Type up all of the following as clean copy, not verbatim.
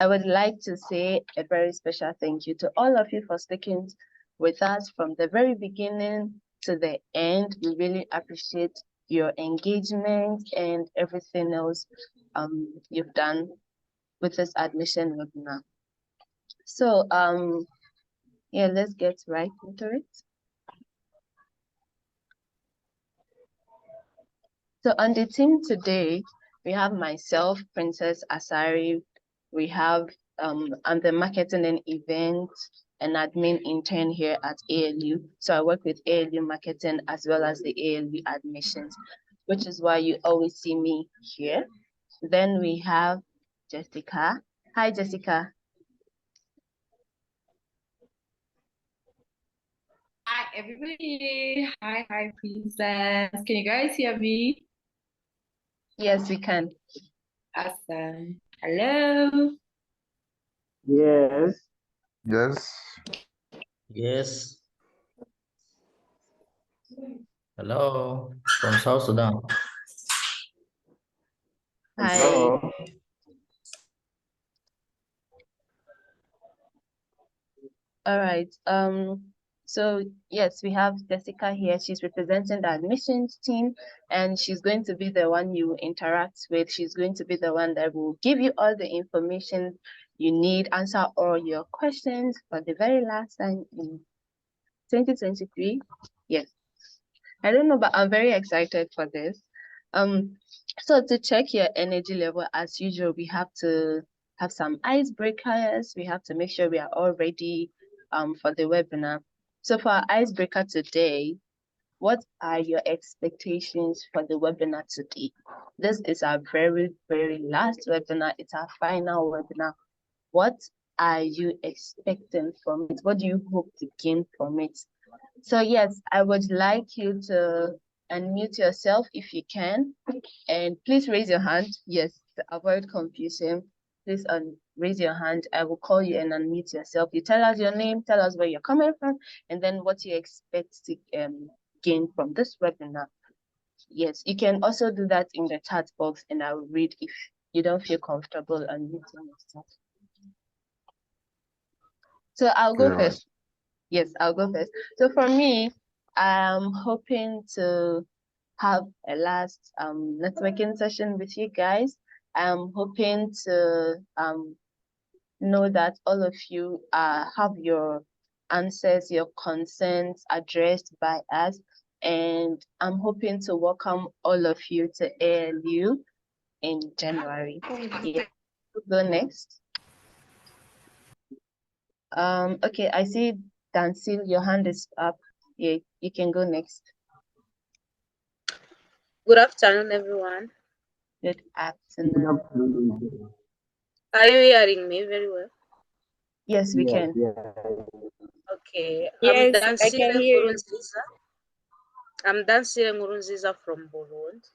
I would like to say a very special thank you to all of you for sticking with us from the very beginning to the end. We really appreciate your engagement and everything else you've done with this admission webinar. So yeah, let's get right into it. So on the team today, we have myself, Princess Asari. We have I'm the marketing and event and admin intern here at ALU. So I work with ALU marketing as well as the ALU admissions, which is why you always see me here. Then we have Jessica. Hi, Jessica. Hi, everybody. Hi, Princess. Can you guys hear me? Yes, we can. Awesome. Hello. Yes. Yes. Yes. Hello, from South Sudan. Hi. Hello. All right. So yes, we have Jessica here. She's representing the admissions team, and she's going to be the one you interact with. She's going to be the one that will give you all the information you need, answer all your questions for the very last time in 2023. Yes. I don't know, but I'm very excited for this. So to check your energy level, as usual, we have to have some icebreakers. We have to make sure we are all ready for the webinar. So for our icebreaker today, what are your expectations for the webinar today? This is our very, very last webinar. It's our final webinar. What are you expecting from it? What do you hope to gain from it? So yes, I would like you to unmute yourself if you can, and please raise your hand. Yes, to avoid confusion, please raise your hand. I will call you and unmute yourself. You tell us your name, tell us where you're coming from, and then what you expect to gain from this webinar. Yes, you can also do that in the chat box, and I will read if you don't feel comfortable unmuting yourself. So I'll go first. Yes, I'll go first. So for me, I'm hoping to have a last networking session with you guys. I'm hoping to know that all of you have your answers, your concerns addressed by us. And I'm hoping to welcome all of you to ALU in January. Yeah. Go next. Okay, I see Dansil, your hand is up. Yeah, you can go next. Good afternoon, everyone. Good afternoon. Are you hearing me very well? Yes, we can. Okay. Yes, I can hear you. I'm Dansire Ngurunziza from Burundi.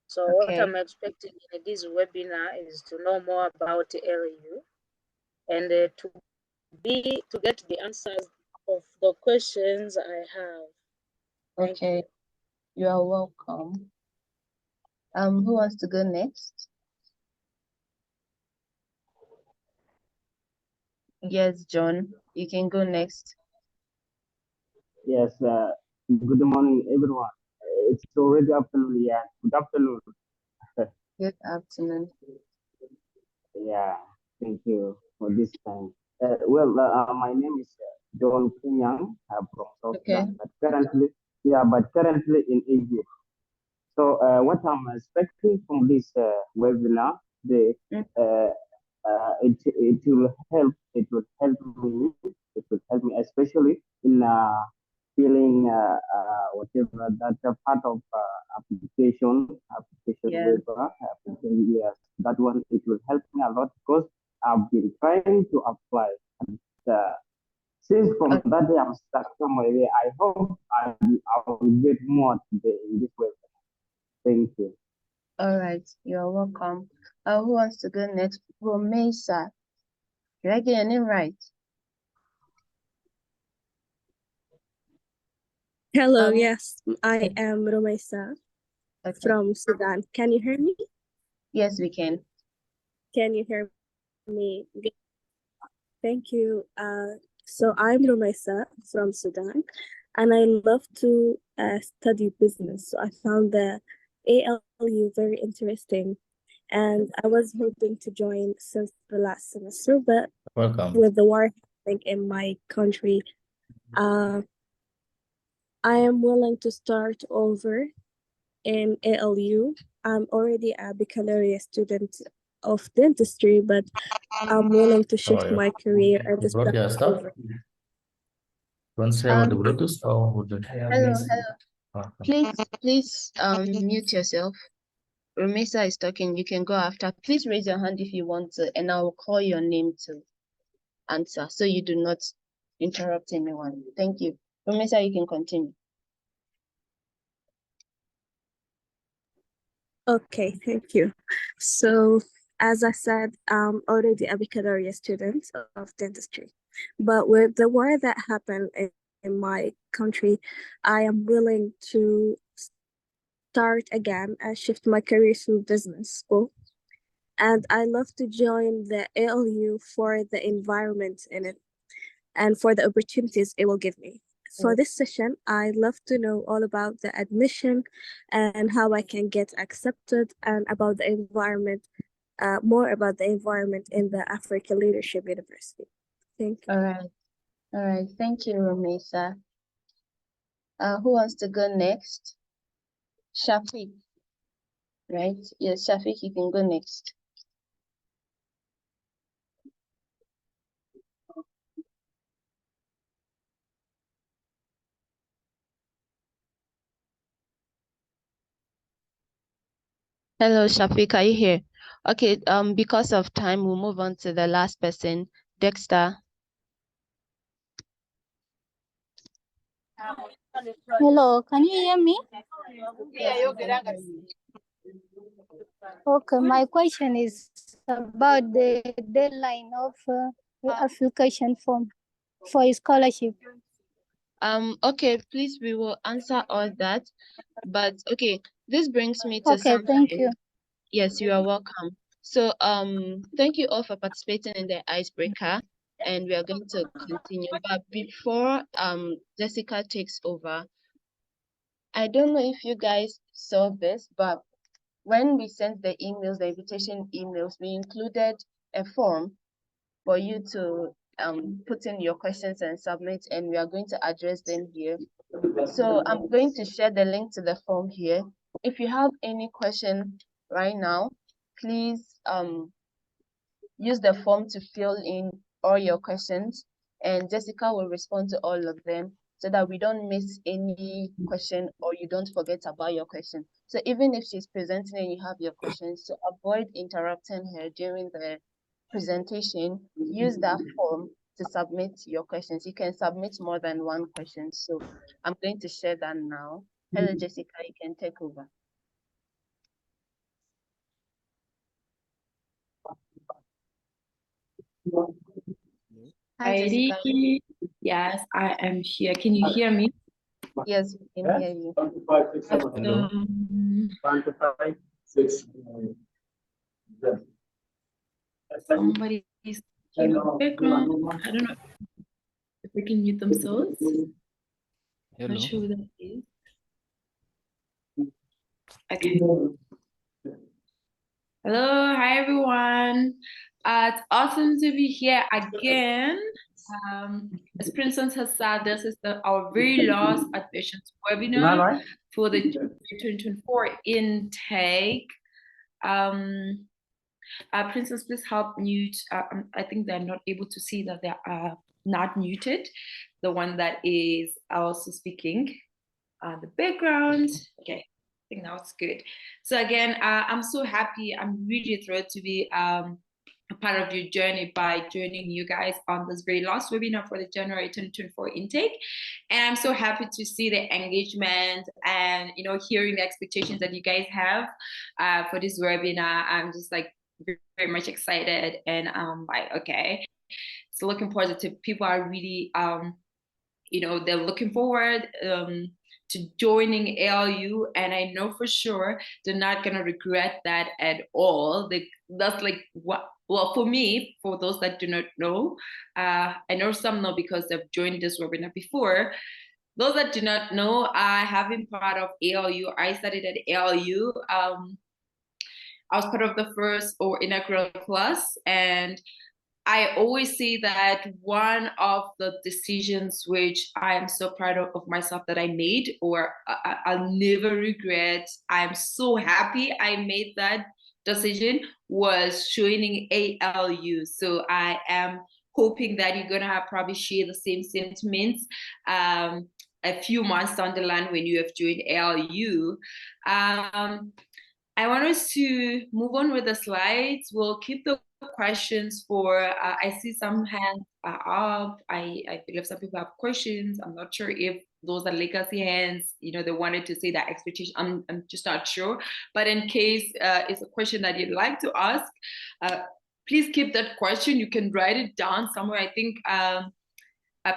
So what I'm expecting in this webinar is to know more about LU and to get the answers of the questions I have. Thank you. You are welcome. Who wants to go next? Yes, John, you can go next. Yes, good morning, everyone. It's already afternoon, yeah. Good afternoon. Good afternoon. Yeah, thank you for this time. My name is John Kenyang from South Sudan, but currently in Egypt. So what I'm expecting from this webinar, it will help. It will help me. It will help me, especially in feeling whatever that part of application waiver, yes, that one, it will help me a lot because I've been trying to apply. And, since from that day I'm stuck somewhere, I hope I will get more today in this webinar. Thank you. All right, you're welcome. Who wants to go next? Romesa. Did I get your name right? Hello, yes, I am Romesa from Sudan. Can you hear me? Yes, we can. Can you hear me. Thank you. So I'm Rumaisa from Sudan, and I love to study business. So I found the ALU very interesting, and I was hoping to join since the last semester, but Welcome. with the war happening in my country, I am willing to start over in ALU. I'm already a baccalaureate student of dentistry, but I'm willing to How are shift you? my career and You to brought start your stuff? over. Want to say with the Um, Bluetooth or would you? hello. Okay. Please mute yourself. Rumesa is talking. You can go after. Please raise your hand if you want to, and I will call your name to answer, so you do not interrupt anyone. Thank you. Rumesa, you can continue. Okay, thank you. So, as I said, I'm already a baccalaureate student of dentistry. But with the war that happened in my country, I am willing to start again and shift my career to business school. And I love to join the ALU for the environment in it and for the opportunities it will give me. For this session, I'd love to know all about the admission and how I can get accepted and about the environment, more about the environment in the African Leadership University. Thank you. All right. Thank you, Rumesa. Who wants to go next? Shafiq, right? Yes, Shafiq, you can go next. Hello, Shafiq, are you here? Okay, because of time, we'll move on to the last person, Dexter. Hello, can you hear me? Yes, we can hear you. Okay, my question is about the deadline of the application form for scholarship. Okay, please, we will answer all that. But okay, this brings me to Okay, something. thank you. Yes, you are welcome. So, thank you all for participating in the icebreaker, and we are going to continue. But before Jessica takes over, I don't know if you guys saw this, but when we sent the emails, the invitation emails, we included a form for you to put in your questions and submit, and we are going to address them here. So I'm going to share the link to the form here. If you have any question right now, please use the form to fill in all your questions, and Jessica will respond to all of them so that we don't miss any question or you don't forget about your question. So even if she's presenting and you have your questions, to avoid interrupting her during the presentation, use that form to submit your questions. You can submit more than one question. So I'm going to share that now. Hello, Jessica, you can take over. Hi, Jessica. Yes, I am here. Can you hear me? Yes, we can hear you. Hello. Somebody is in the background. I don't know if they can mute themselves. Hello. Not sure who that is. Okay. Hello, hi everyone. It's awesome to be here again. As Princess has said, this is our very last admissions webinar for the 2024 intake. Princess, please help mute. I think they're not able to see that they are not muted. The one that is also speaking the background. Okay, I think now it's good. So again, I'm so happy. I'm really thrilled to be a part of your journey by joining you guys on this very last webinar for the January 2024 intake. And I'm so happy to see the engagement and hearing the expectations that you guys have for this webinar. I'm just like very much excited, and like, okay, it's looking positive. People are really they're looking forward to joining ALU, and I know for sure they're not gonna regret that at all. That's like what well, for me, for those that do not know, I know some know because they've joined this webinar before. Those that do not know, I have been part of ALU. I studied at ALU. I was part of the first or inaugural class, and I always say that one of the decisions which I am so proud of myself that I made, or I'll never regret, I'm so happy I made that decision, was joining ALU. So I am hoping that you're gonna have probably share the same sentiments a few months down the line when you have joined ALU. I want us to move on with the slides. We'll keep the questions for, I see some hands are up. I believe some people have questions. I'm not sure if those are legacy hands, you know, they wanted to say that expectation. I'm just not sure. But in case it's a question that you'd like to ask, please keep that question. You can write it down somewhere. I think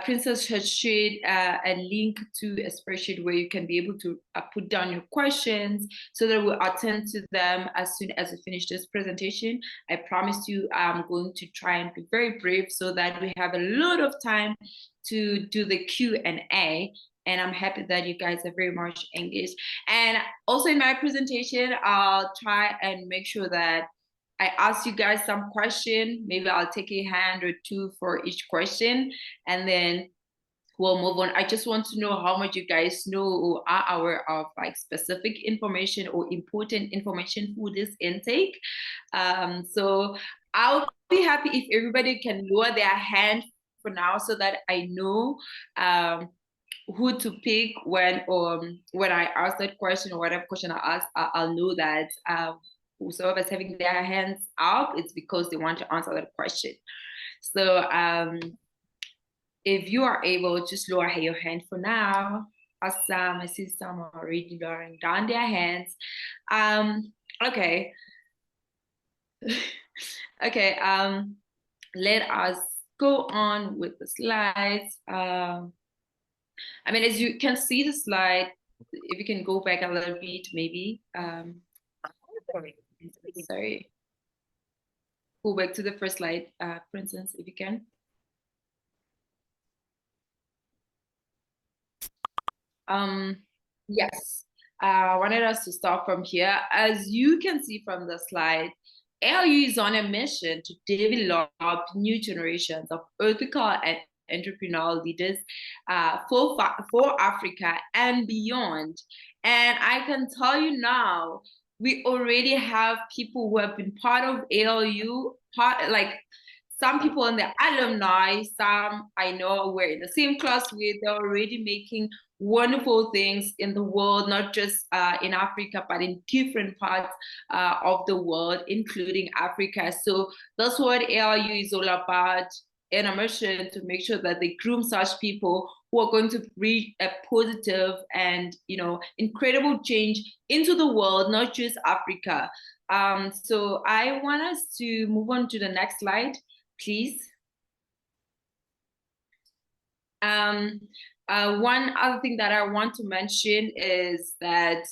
Princess has shared a link to a spreadsheet where you can be able to put down your questions so that we'll attend to them as soon as we finish this presentation. I promise you I'm going to try and be very brief so that we have a lot of time to do the Q&A. And I'm happy that you guys are very much engaged. And also in my presentation, I'll try and make sure that I ask you guys some question. Maybe I'll take a hand or two for each question, and then we'll move on. I just want to know how much you guys know or are aware of like specific information or important information for this intake. So I'll be happy if everybody can lower their hand for now so that I know who to pick when I ask that question or whatever question I ask. I'll know that whosoever is having their hands up, it's because they want to answer that question. So if you are able, just lower your hand for now. Awesome. I see some already lowering down their hands. Okay. Okay. Let us go on with the slides. I mean, as you can see the slide, if you can go back a little bit, maybe. Sorry. Go back to the first slide, for instance, if you can. Yes, I wanted us to start from here. As you can see from the slide, ALU is on a mission to develop new generations of ethical and entrepreneurial leaders for Africa and beyond. And I can tell you now, we already have people who have been part of ALU, like some people in the alumni, some I know were in the same class with, they're already making wonderful things in the world, not just in Africa, but in different parts of the world, including Africa. So that's what ALU is all about, in a mission to make sure that they groom such people who are going to bring a positive and, you know, incredible change into the world, not just Africa. So I want us to move on to the next slide, please. One other thing that I want to mention is that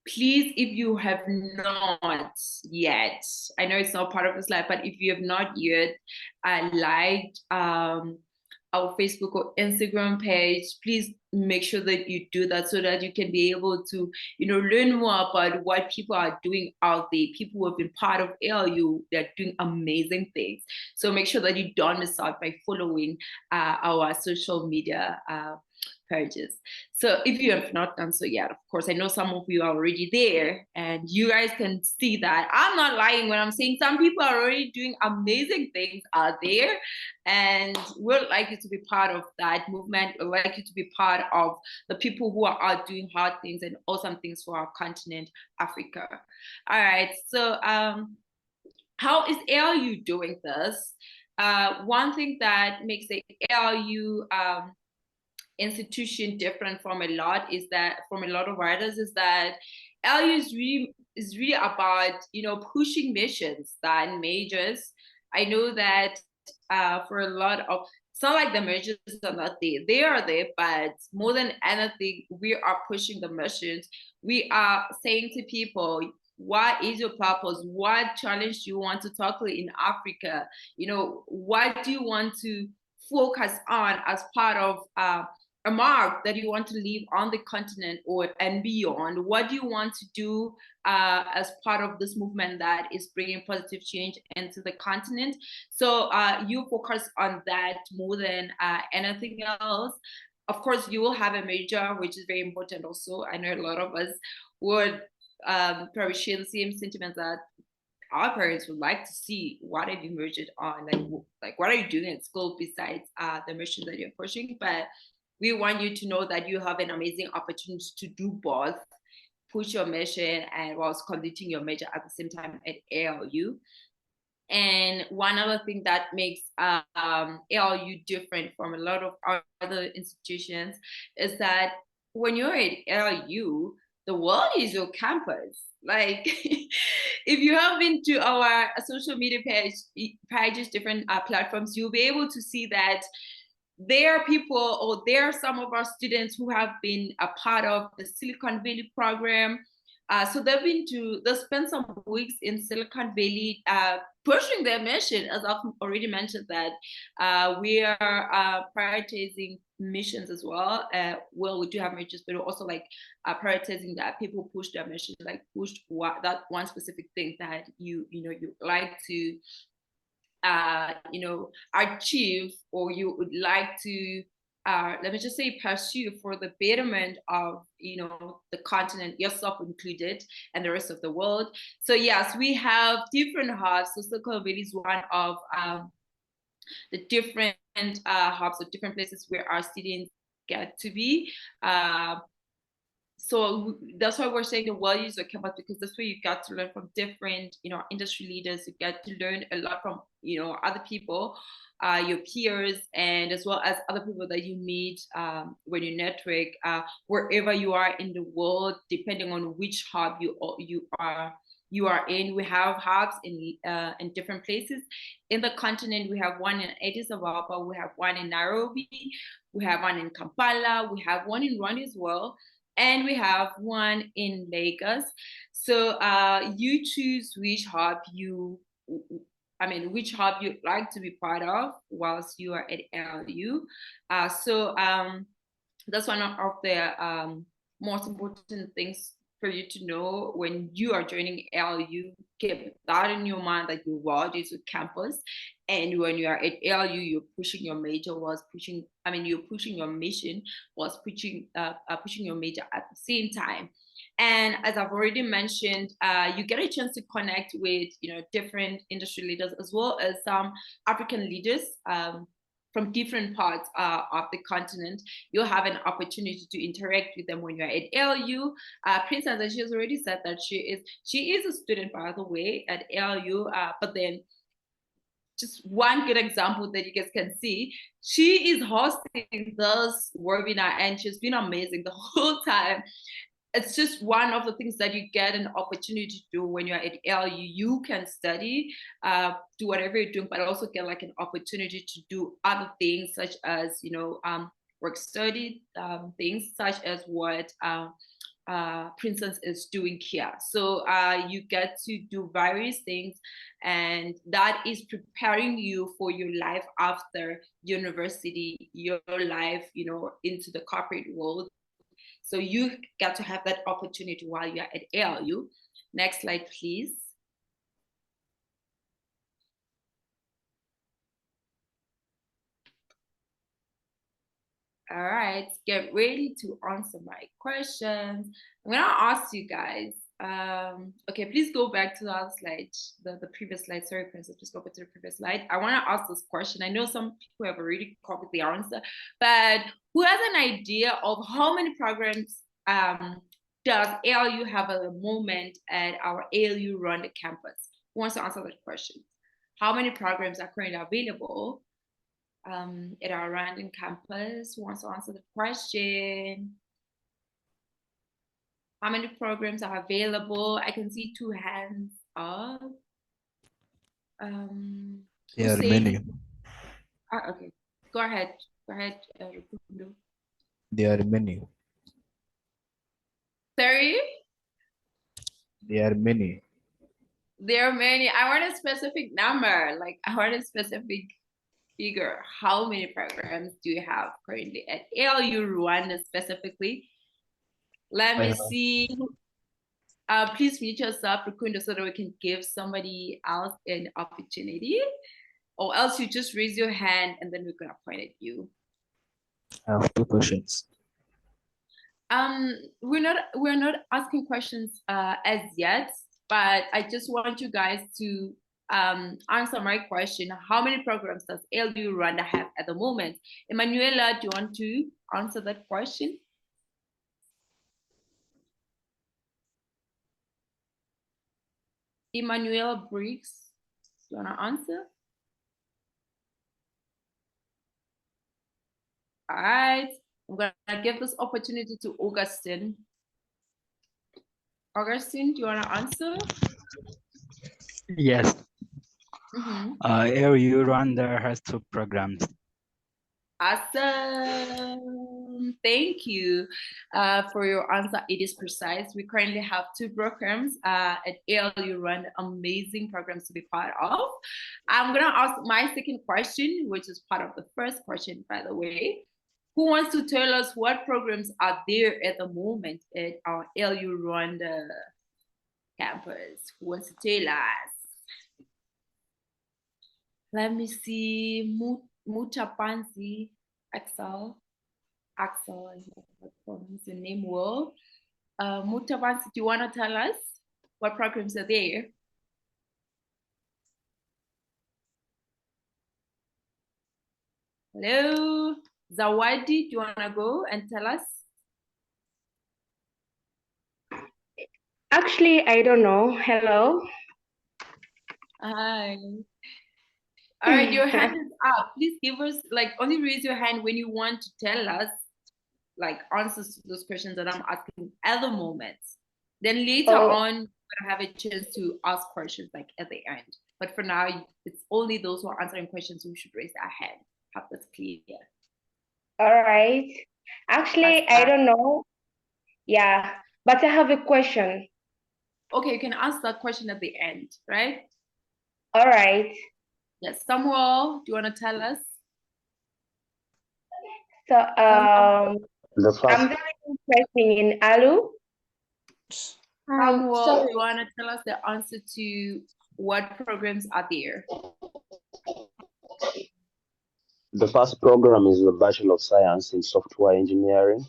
please, if you have not yet, I know it's not part of the slide, but if you have not yet liked our Facebook or Instagram page, please make sure that you do that so that you can be able to, you know, learn more about what people are doing out there. People who have been part of ALU, they're doing amazing things. So make sure that you don't miss out by following our social media pages. So if you have not done so yet, of course, I know some of you are already there and you guys can see that I'm not lying when I'm saying some people are already doing amazing things out there, and we'd like you to be part of that movement. We'd like you to be part of the people who are out doing hard things and awesome things for our continent, Africa. All right, so how is ALU doing this? One thing that makes the ALU institution different from a lot of writers is that ALU is really about, you know, pushing missions than majors. I know that for a lot of, it's not like the majors are not there, they are there, but more than anything, we are pushing the missions. We are saying to people, What is your purpose? What challenge do you want to tackle in Africa? You know, what do you want to focus on as part of a mark that you want to leave on the continent or and beyond? What do you want to do as part of this movement that is bringing positive change into the continent? So you focus on that more than anything else. Of course, you will have a major, which is very important also. I know a lot of us would probably share the same sentiment that our parents would like to see. What have you majored on? Like what are you doing at school besides the mission that you're pushing? But we want you to know that you have an amazing opportunity to do both, push your mission and whilst completing your major at the same time at ALU. And one other thing that makes ALU different from a lot of other institutions is that when you're at ALU, the world is your campus. Like, if you have been to our social media pages, different platforms, you'll be able to see that there are people, or there are some of our students who have been a part of the Silicon Valley program. So they've spent some weeks in Silicon Valley pushing their mission, as I've already mentioned that we are prioritizing missions as well. Well, we do have missions, but we're also like prioritizing that people push their mission, like push that one specific thing that you like to achieve, or you would like to let me just say pursue for the betterment of the continent, yourself included, and the rest of the world. So yes, we have different hubs. So Silicon Valley is one of the different hubs, or different places where our students get to be. So that's why we're saying the world is a campus, because that's where you get to learn from different, industry leaders. You get to learn a lot from, other people, your peers, and as well as other people that you meet when you network, wherever you are in the world, depending on which hub you are in. We have hubs in different places in the continent. We have one in Addis Ababa, we have one in Nairobi, we have one in Kampala, we have one in Rwanda as well, and we have one in Lagos. So you choose which hub you'd like to be part of whilst you are at ALU. So that's one of the most important things for you to know when you are joining ALU. Keep that in your mind, that your world is a campus, and when you are at ALU, you're pushing your major you're pushing your mission whilst pushing your major at the same time. And as I've already mentioned, you get a chance to connect with different industry leaders, as well as some African leaders from different parts of the continent. You'll have an opportunity to interact with them when you're at ALU. Princess, she has already said that she is a student, by the way, at ALU, but then just one good example that you guys can see, she is hosting this webinar and she's been amazing the whole time. It's just one of the things that you get an opportunity to do when you're at ALU. You can study, do whatever you're doing, but also get like an opportunity to do other things, such as work study, things such as what Princess is doing here. So you get to do various things, and that is preparing you for your life after university, your life, into the corporate world. So you get to have that opportunity while you're at ALU. Next slide, please. All right, get ready to answer my questions. I'm gonna ask you guys, okay, please go back to the other slide, the previous slide. Sorry, Princess, just go back to the previous slide. I wanna ask this question. I know some people have already covered the answer, but who has an idea of how many programs does ALU have at the moment at our ALU Rwanda campus? Who wants to answer that question? How many programs are currently available at our Rwandan campus? Who wants to answer the question? How many programs are available? I can see 2 hands up. There are many. Okay, go ahead. There are many. Sorry? There are many. There are many. I want a specific number. Like I want a specific figure. How many programs do you have currently at ALU Rwanda specifically? Let me see. Please mute yourself, Rukundo, so that we can give somebody else an opportunity. Or else you just raise your hand and then we're gonna point at you. I have two questions. We're not asking questions as yet, but I just want you guys to answer my question. How many programs does ALU Rwanda have at the moment? Emanuela, do you want to answer that question? Emanuela Briggs, do you want to answer? All right, I'm gonna give this opportunity to Augustine. Augustine, do you want to answer? Yes. ALU Rwanda has 2 programs. Awesome. Thank you for your answer. It is precise. We currently have 2 programs at ALU Rwanda, amazing programs to be part of. I'm going to ask my second question, which is part of the first question, by the way. Who wants to tell us what programs are there at the moment at our ALU Rwanda campus? Who wants to tell us? Let me see. Mutapansi, Axel, I pronounce your name well. Mutapansi, do you want to tell us what programs are there? Hello, Zawadi, do you want to go and tell us? Actually, I don't know. Hello. Hi. All right, your hand is up. Please give us, like, only raise your hand when you want to tell us, like, answers to those questions that I'm asking at the moment. Then later on, we're gonna have a chance to ask questions, like, at the end. But for now, it's only those who are answering questions who should raise their hand. Have this clear. All right. Actually, I don't know. Yeah, but I have a question. Okay, you can ask that question at the end, right? All right. Yes, Samuel, do you want to tell us? So, I'm very interested in ALU. Samuel, do you want to tell us the answer to what programs are there? The first program is the Bachelor of Science in Software Engineering.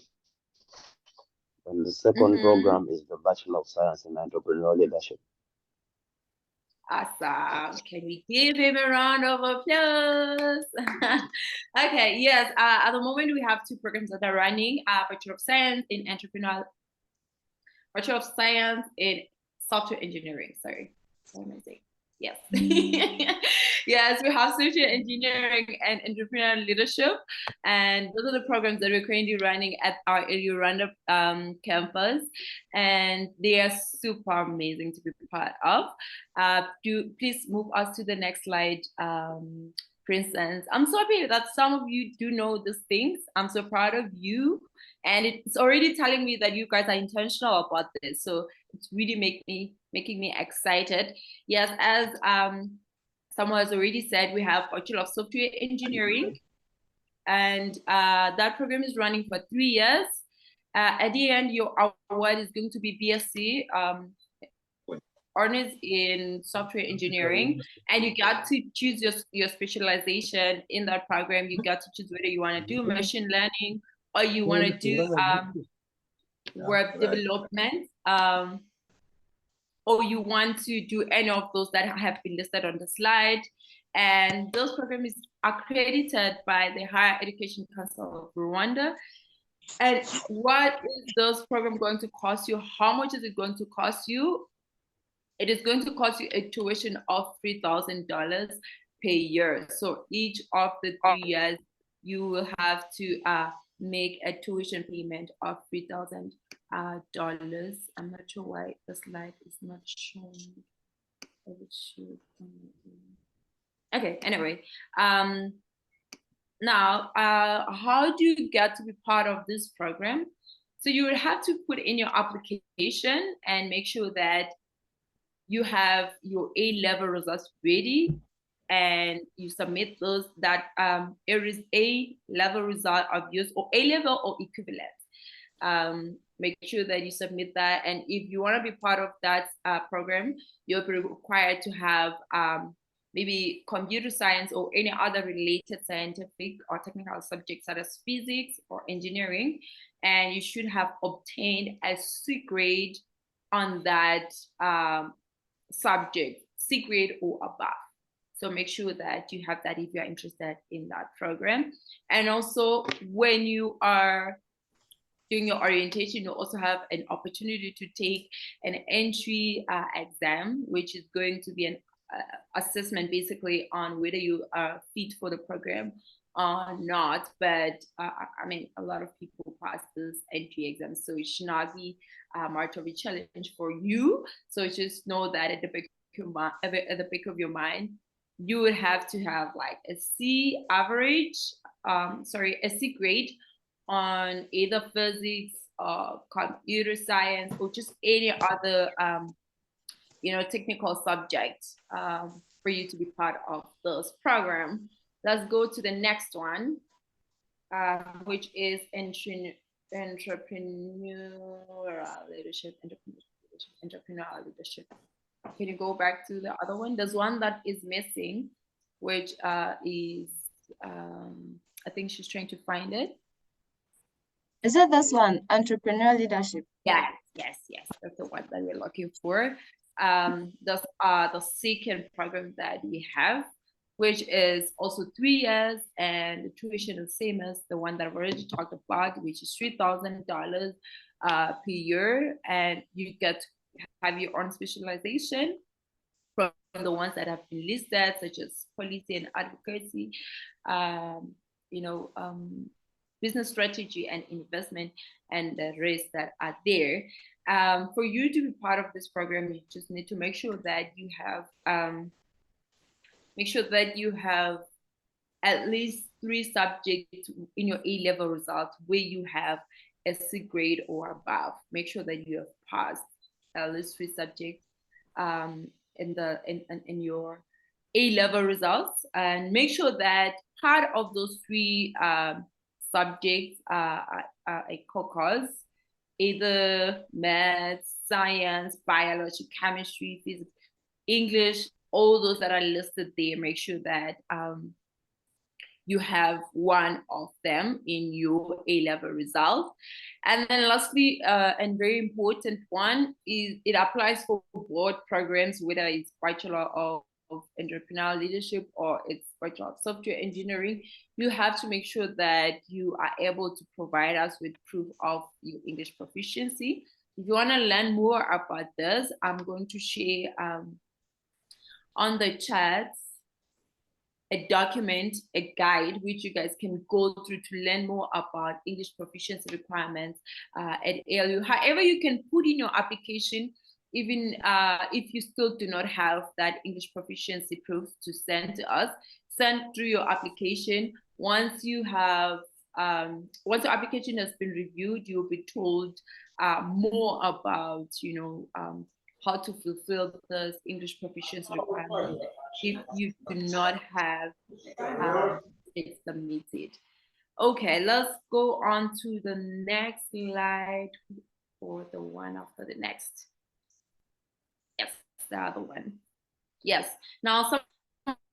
And the second program is the Bachelor of Science in Entrepreneurial Leadership. Awesome. Can we give him a round of applause? Okay, yes. At the moment, we have 2 programs that are running. Bachelor of Science in Bachelor of Science in Software Engineering. Sorry. What am I saying? Yes. Yes, we have Software Engineering and Entrepreneurial Leadership. And those are the programs that we're currently running at our ALU Rwanda campus. And they are super amazing to be part of. Please move us to the next slide. For instance, I'm so happy that some of you do know these things. I'm so proud of you. And it's already telling me that you guys are intentional about this. So it's really making me excited. Yes, as someone has already said, we have Bachelor of Software Engineering. And that program is running for 3 years. At the end, your award is going to be BSc, honors in software engineering, and you got to choose your specialization in that program. You got to choose whether you want to do machine learning or you want to do web development, or you want to do any of those that have been listed on the slide. And those programs are accredited by the Higher Education Council of Rwanda. And what is those programs going to cost you? How much is it going to cost you? It is going to cost you a tuition of $3,000 per year. So each of the 3 years, you will have to make a tuition payment of $3,000. I'm not sure why the slide is not showing. Okay, anyway. Now, how do you get to be part of this program? So you will have to put in your application and make sure that you have your A-level results ready and you submit those, that there is A-level result of yours or A-level or equivalent. Make sure that you submit that. And if you want to be part of that program, you'll be required to have maybe computer science or any other related scientific or technical subjects such as physics or engineering. And you should have obtained a C grade on that subject, C grade or above. So make sure that you have that if you're interested in that program. And also when you are doing your orientation, you also have an opportunity to take an entry exam, which is going to be an assessment basically on whether you are fit for the program or not. But I mean, a lot of people pass this entry exam, so it should not be much of a challenge for you. So just know that at the back of your mind, you would have to have like a C average, a C grade on either physics or computer science or just any other technical subject for you to be part of this program. Let's go to the next one, which is entrepreneurial leadership. Entrepreneurial leadership. Can you go back to the other one? There's one that is missing, which is I think she's trying to find it. Is it this one, entrepreneurial leadership? Yes. That's the one that we're looking for. That's the second program that we have, which is also 3 years, and the tuition is the same as the one that I've already talked about, which is $3,000 per year, and you get to have your own specialization from the ones that have been listed, such as policy and advocacy, business strategy and investment, and the rest that are there. For you to be part of this program, you just need to make sure that you have at least 3 subjects in your A-level results where you have a C grade or above. Make sure that you have passed at least 3 subjects in your A-level results, and make sure that part of those 3 subjects are a caucus, either math, science, biology, chemistry, physics, English, all those that are listed there. Make sure that you have one of them in your A-level result. And then lastly, and very important one, is it applies for board programs, whether it's Bachelor of Entrepreneurial Leadership or it's Bachelor of Software Engineering. You have to make sure that you are able to provide us with proof of your English proficiency. If you want to learn more about this, I'm going to share on the chat a document, a guide, which you guys can go through to learn more about English proficiency requirements at ALU. However, you can put in your application, even if you still do not have that English proficiency proof to send to us, send through your application. Once you have, once your application has been reviewed, you'll be told more about, how to fulfill this English proficiency requirement if you do not have it submitted. Okay, let's go on to the next slide, or the one after the next. Yes, the other one. Yes. Now,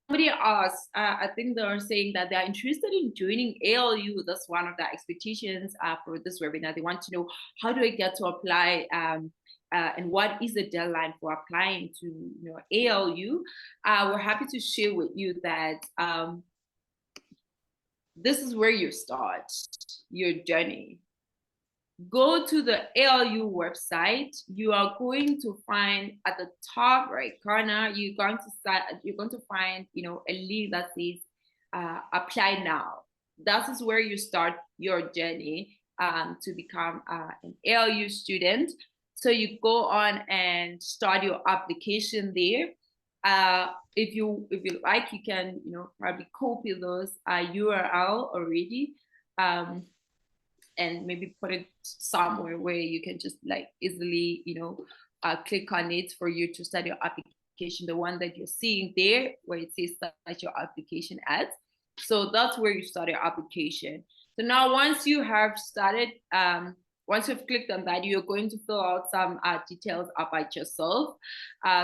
somebody asked, I think they're saying that they're interested in joining ALU. That's one of the expectations for this webinar. They want to know, how do I get to apply, and what is the deadline for applying to ALU? We're happy to share with you that this is where you start your journey. Go to the ALU website. You are going to find at the top right corner, you're going to find a link that says apply now. That is where you start your journey to become an ALU student. So you go on and start your application there. If you like, you can probably copy those URL already, and maybe put it somewhere where you can just like easily click on it for you to start your application, the one that you're seeing there where it says start your application at. So that's where you start your application. So now once you have started, once you've clicked on that, you're going to fill out some details about yourself.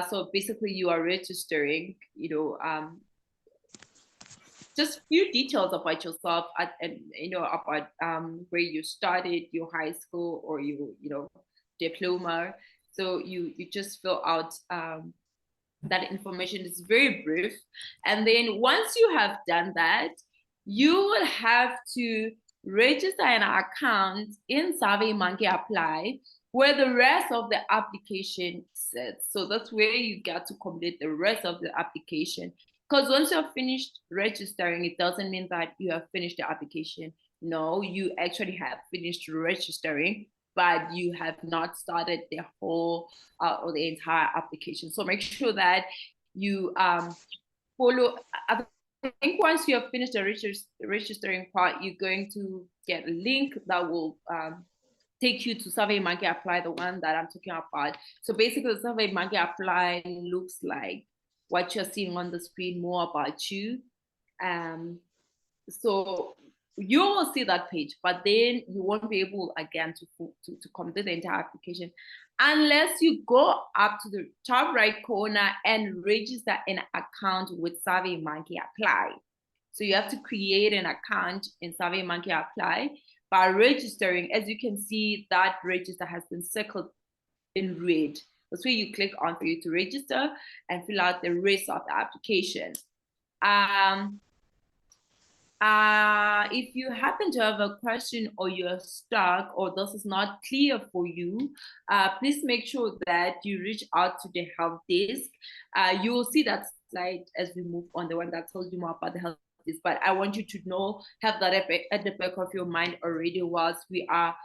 So basically you are registering, just few details about yourself and about where you started your high school or your diploma. So you just fill out that information. Is very brief. And then once you have done that, you will have to register an account in SurveyMonkey Apply where the rest of the application sits. So that's where you get to complete the rest of the application. Because once you're finished registering, it doesn't mean that you have finished the application. No, you actually have finished registering, but you have not started the whole or the entire application. So make sure that you follow. I think once you have finished the registering part, you're going to get a link that will take you to SurveyMonkey Apply, the one that I'm talking about. So basically, SurveyMonkey Apply looks like what you're seeing on the screen, more about you. So you will see that page, but then you won't be able again to complete the entire application unless you go up to the top right corner and register an account with SurveyMonkey Apply. So you have to create an account in SurveyMonkey Apply by registering. As you can see, that register has been circled in red. That's where you click on for you to register and fill out the rest of the application. If you happen to have a question or you're stuck or this is not clear for you, please make sure that you reach out to the help desk. You will see that slide as we move on, the one that tells you more about the help desk. But I want you to know, have that at the back of your mind already whilst we are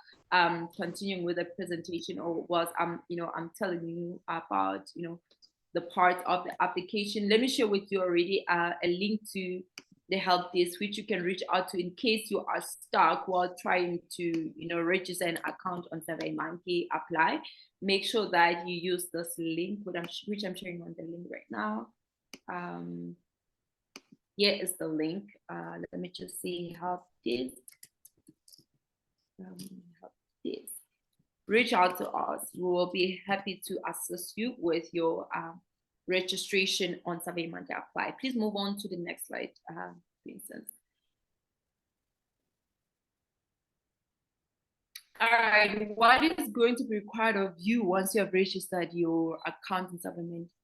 continuing with the presentation, or whilst I'm telling you about the part of the application. Let me share with you already a link to the help desk, which you can reach out to in case you are stuck while trying to register an account on SurveyMonkey Apply. Make sure that you use this link, which I'm sharing on the link right now. Here is the link. Let me just see help desk. Reach out to us. We will be happy to assist you with your registration on SurveyMonkey Apply. Please move on to the next slide, for instance. All right, what is going to be required of you once you have registered your account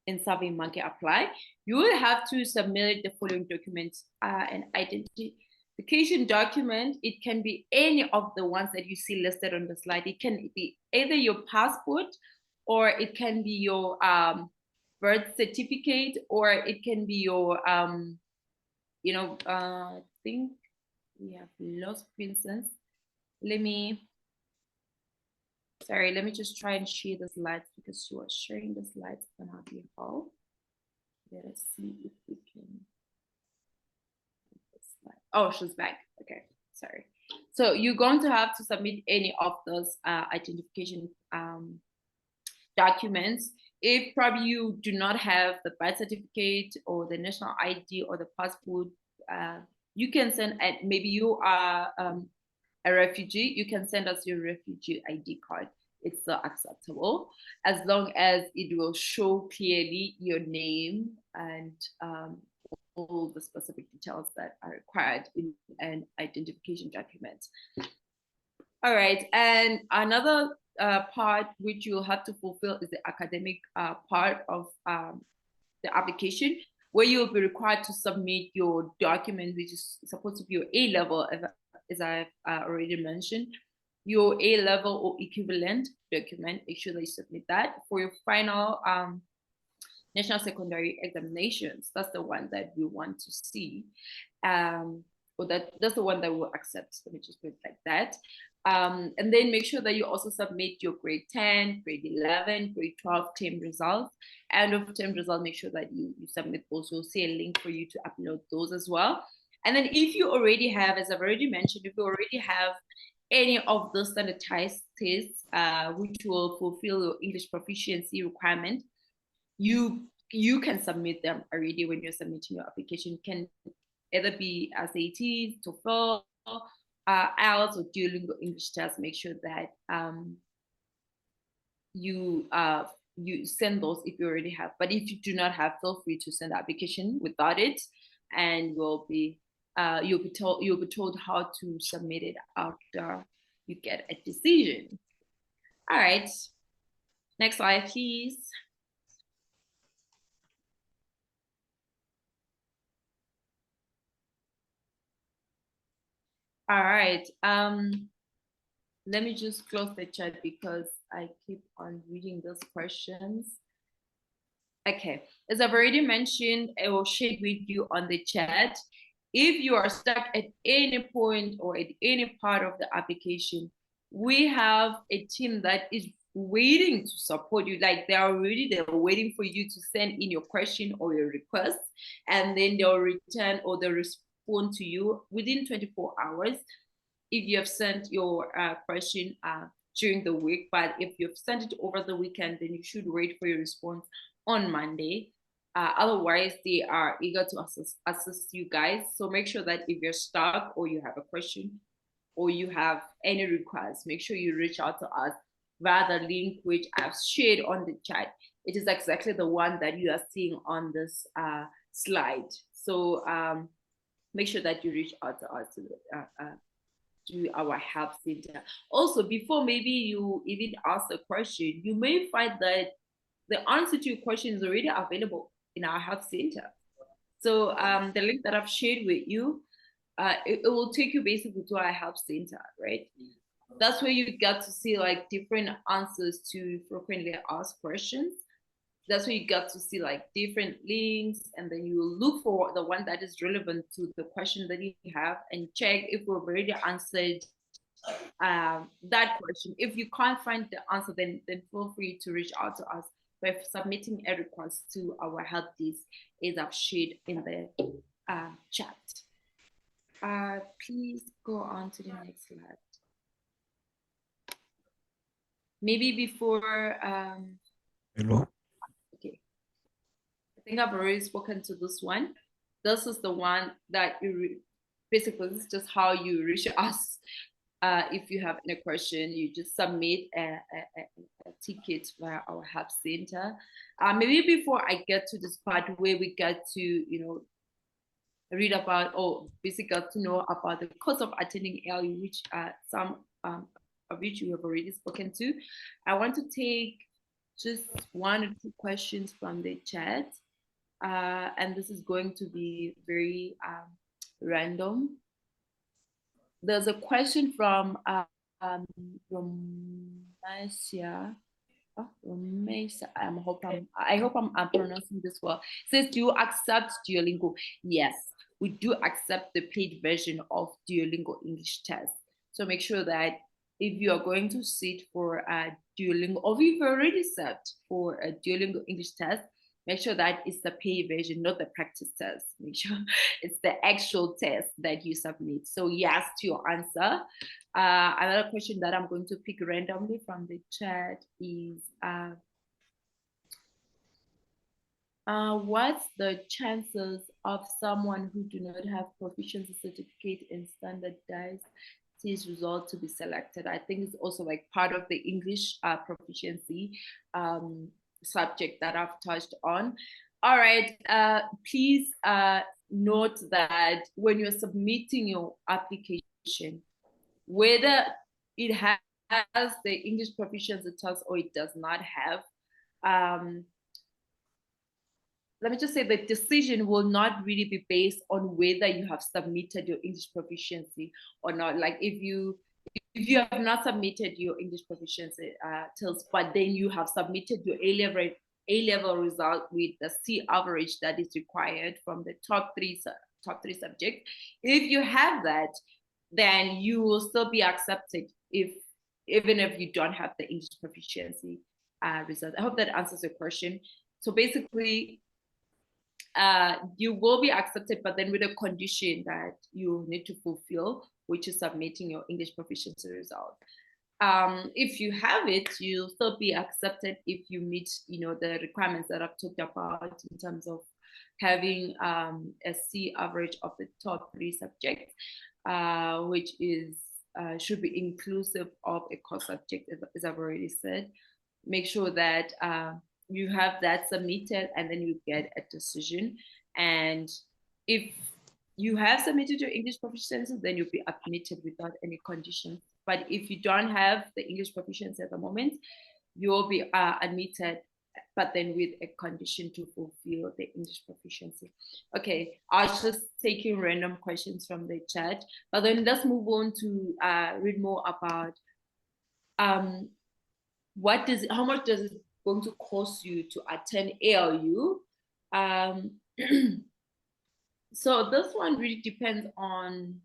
in SurveyMonkey Apply? You will have to submit the following documents: an identification document. It can be any of the ones that you see listed on the slide. It can be either your passport, or it can be your birth certificate, or it can be your I think we have lost, for instance. Let me just try and share the slides because she was sharing the slides on our behalf. Let us see if we can. Oh, she's back. Okay, sorry. So you're going to have to submit any of those identification documents. If probably you do not have the birth certificate or the national ID or the passport, you can send, and maybe you are a refugee, you can send us your refugee ID card. It's still acceptable as long as it will show clearly your name and all the specific details that are required in an identification document. All right, and another part which you'll have to fulfill is the academic part of the application, where you'll be required to submit your document, which is supposed to be your A-level, as I've already mentioned, your A-level or equivalent document. Make sure that you submit that for your final national secondary examinations. That's the one that we want to see, or that's the one that we'll accept. Let me just put it like that. And then make sure that you also submit your grade 10, grade 11, grade 12 term results. End of term result, make sure that you submit those. We'll see a link for you to upload those as well. And then if you already have, as I've already mentioned, if you already have any of the standardized tests which will fulfill your English proficiency requirement, you can submit them already when you're submitting your application. It can either be SAT, TOEFL, IELTS, or Duolingo English test. Make sure that you send those if you already have. But if you do not have, feel free to send the application without it, and you'll be told how to submit it after you get a decision. All right, next slide, please. All right, let me just close the chat because I keep on reading those questions. Okay, as I've already mentioned, I will share with you on the chat. If you are stuck at any point or at any part of the application, we have a team that is waiting to support you. Like they're waiting for you to send in your question or your request, and then they'll return or they'll respond to you within 24 hours. If you have sent your question during the week, but if you've sent it over the weekend, then you should wait for your response on Monday. Otherwise, they are eager to assist you guys. So make sure that if you're stuck or you have a question or you have any requests, make sure you reach out to us via the link which I've shared on the chat. It is exactly the one that you are seeing on this slide. So make sure that you reach out to us to our help center. Also, before maybe you even ask a question, you may find that the answer to your question is already available in our help center. So the link that I've shared with you, it will take you basically to our help center, right? That's where you get to see like different answers to frequently asked questions. That's where you get to see like different links, and then you will look for the one that is relevant to the question that you have and check if we've already answered that question. If you can't find the answer, then feel free to reach out to us by submitting a request to our help desk as I've shared in the chat. Please go on to the next slide. Maybe before Hello. Okay, I think I've already spoken to this one. This is the one that basically this is just how you reach us. If you have any question, you just submit a ticket via our help center. Maybe before I get to this part where we get to, read about or basically get to know about the cost of attending LU, which some of which you have already spoken to. I want to take just 1 or 2 questions from the chat. And this is going to be very random. There's a question from Romasia. I hope I'm pronouncing this well. It says, do you accept Duolingo? Yes, we do accept the paid version of Duolingo English test. So make sure that if you are going to sit for a Duolingo, or if you've already sat for a Duolingo English test, make sure that it's the paid version, not the practice test. Make sure it's the actual test that you submit. So yes to your answer. Another question that I'm going to pick randomly from the chat is, what's the chances of someone who do not have proficiency certificate in standardized test result to be selected? I think it's also like part of the English proficiency subject that I've touched on. All right, please note that when you're submitting your application, whether it has the English proficiency test or it does not have, let me just say the decision will not really be based on whether you have submitted your English proficiency or not. Like if you have not submitted your English proficiency test, but then you have submitted your A-level result with the C average that is required from the top three subjects. If you have that, then you will still be accepted even if you don't have the English proficiency result. I hope that answers your question. So basically, you will be accepted, but then with a condition that you need to fulfill, which is submitting your English proficiency result. If you have it, you'll still be accepted if you meet, the requirements that I've talked about in terms of having a C average of the top 3 subjects, which is should be inclusive of a core subject, as I've already said. Make sure that you have that submitted, and then you get a decision. And if you have submitted your English proficiency, then you'll be admitted without any conditions. But if you don't have the English proficiency at the moment, you'll be admitted, but then with a condition to fulfill the English proficiency. Okay, I was just taking random questions from the chat, but then let's move on to read more about how much does it going to cost you to attend ALU. So this one really depends on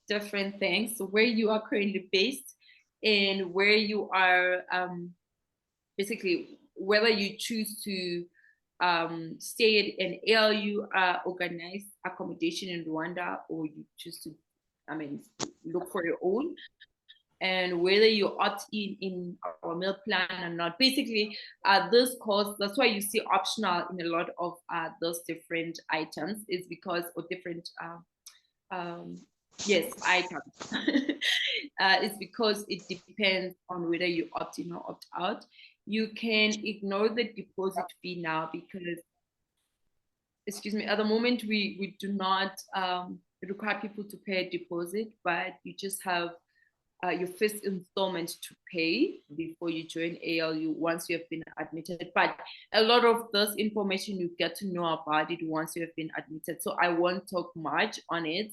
different things. So where you are currently based and where you are, basically whether you choose to stay at an ALU organized accommodation in Rwanda, or you choose to, look for your own, and whether you opt in our meal plan or not. Basically, this cost, that's why you see optional in a lot of those different items, is because of different items. It's because it depends on whether you opt in or opt out. You can ignore the deposit fee now because, excuse me, at the moment we do not require people to pay a deposit, but you just have your first installment to pay before you join ALU once you have been admitted. But a lot of this information you get to know about it once you have been admitted. So I won't talk much on it.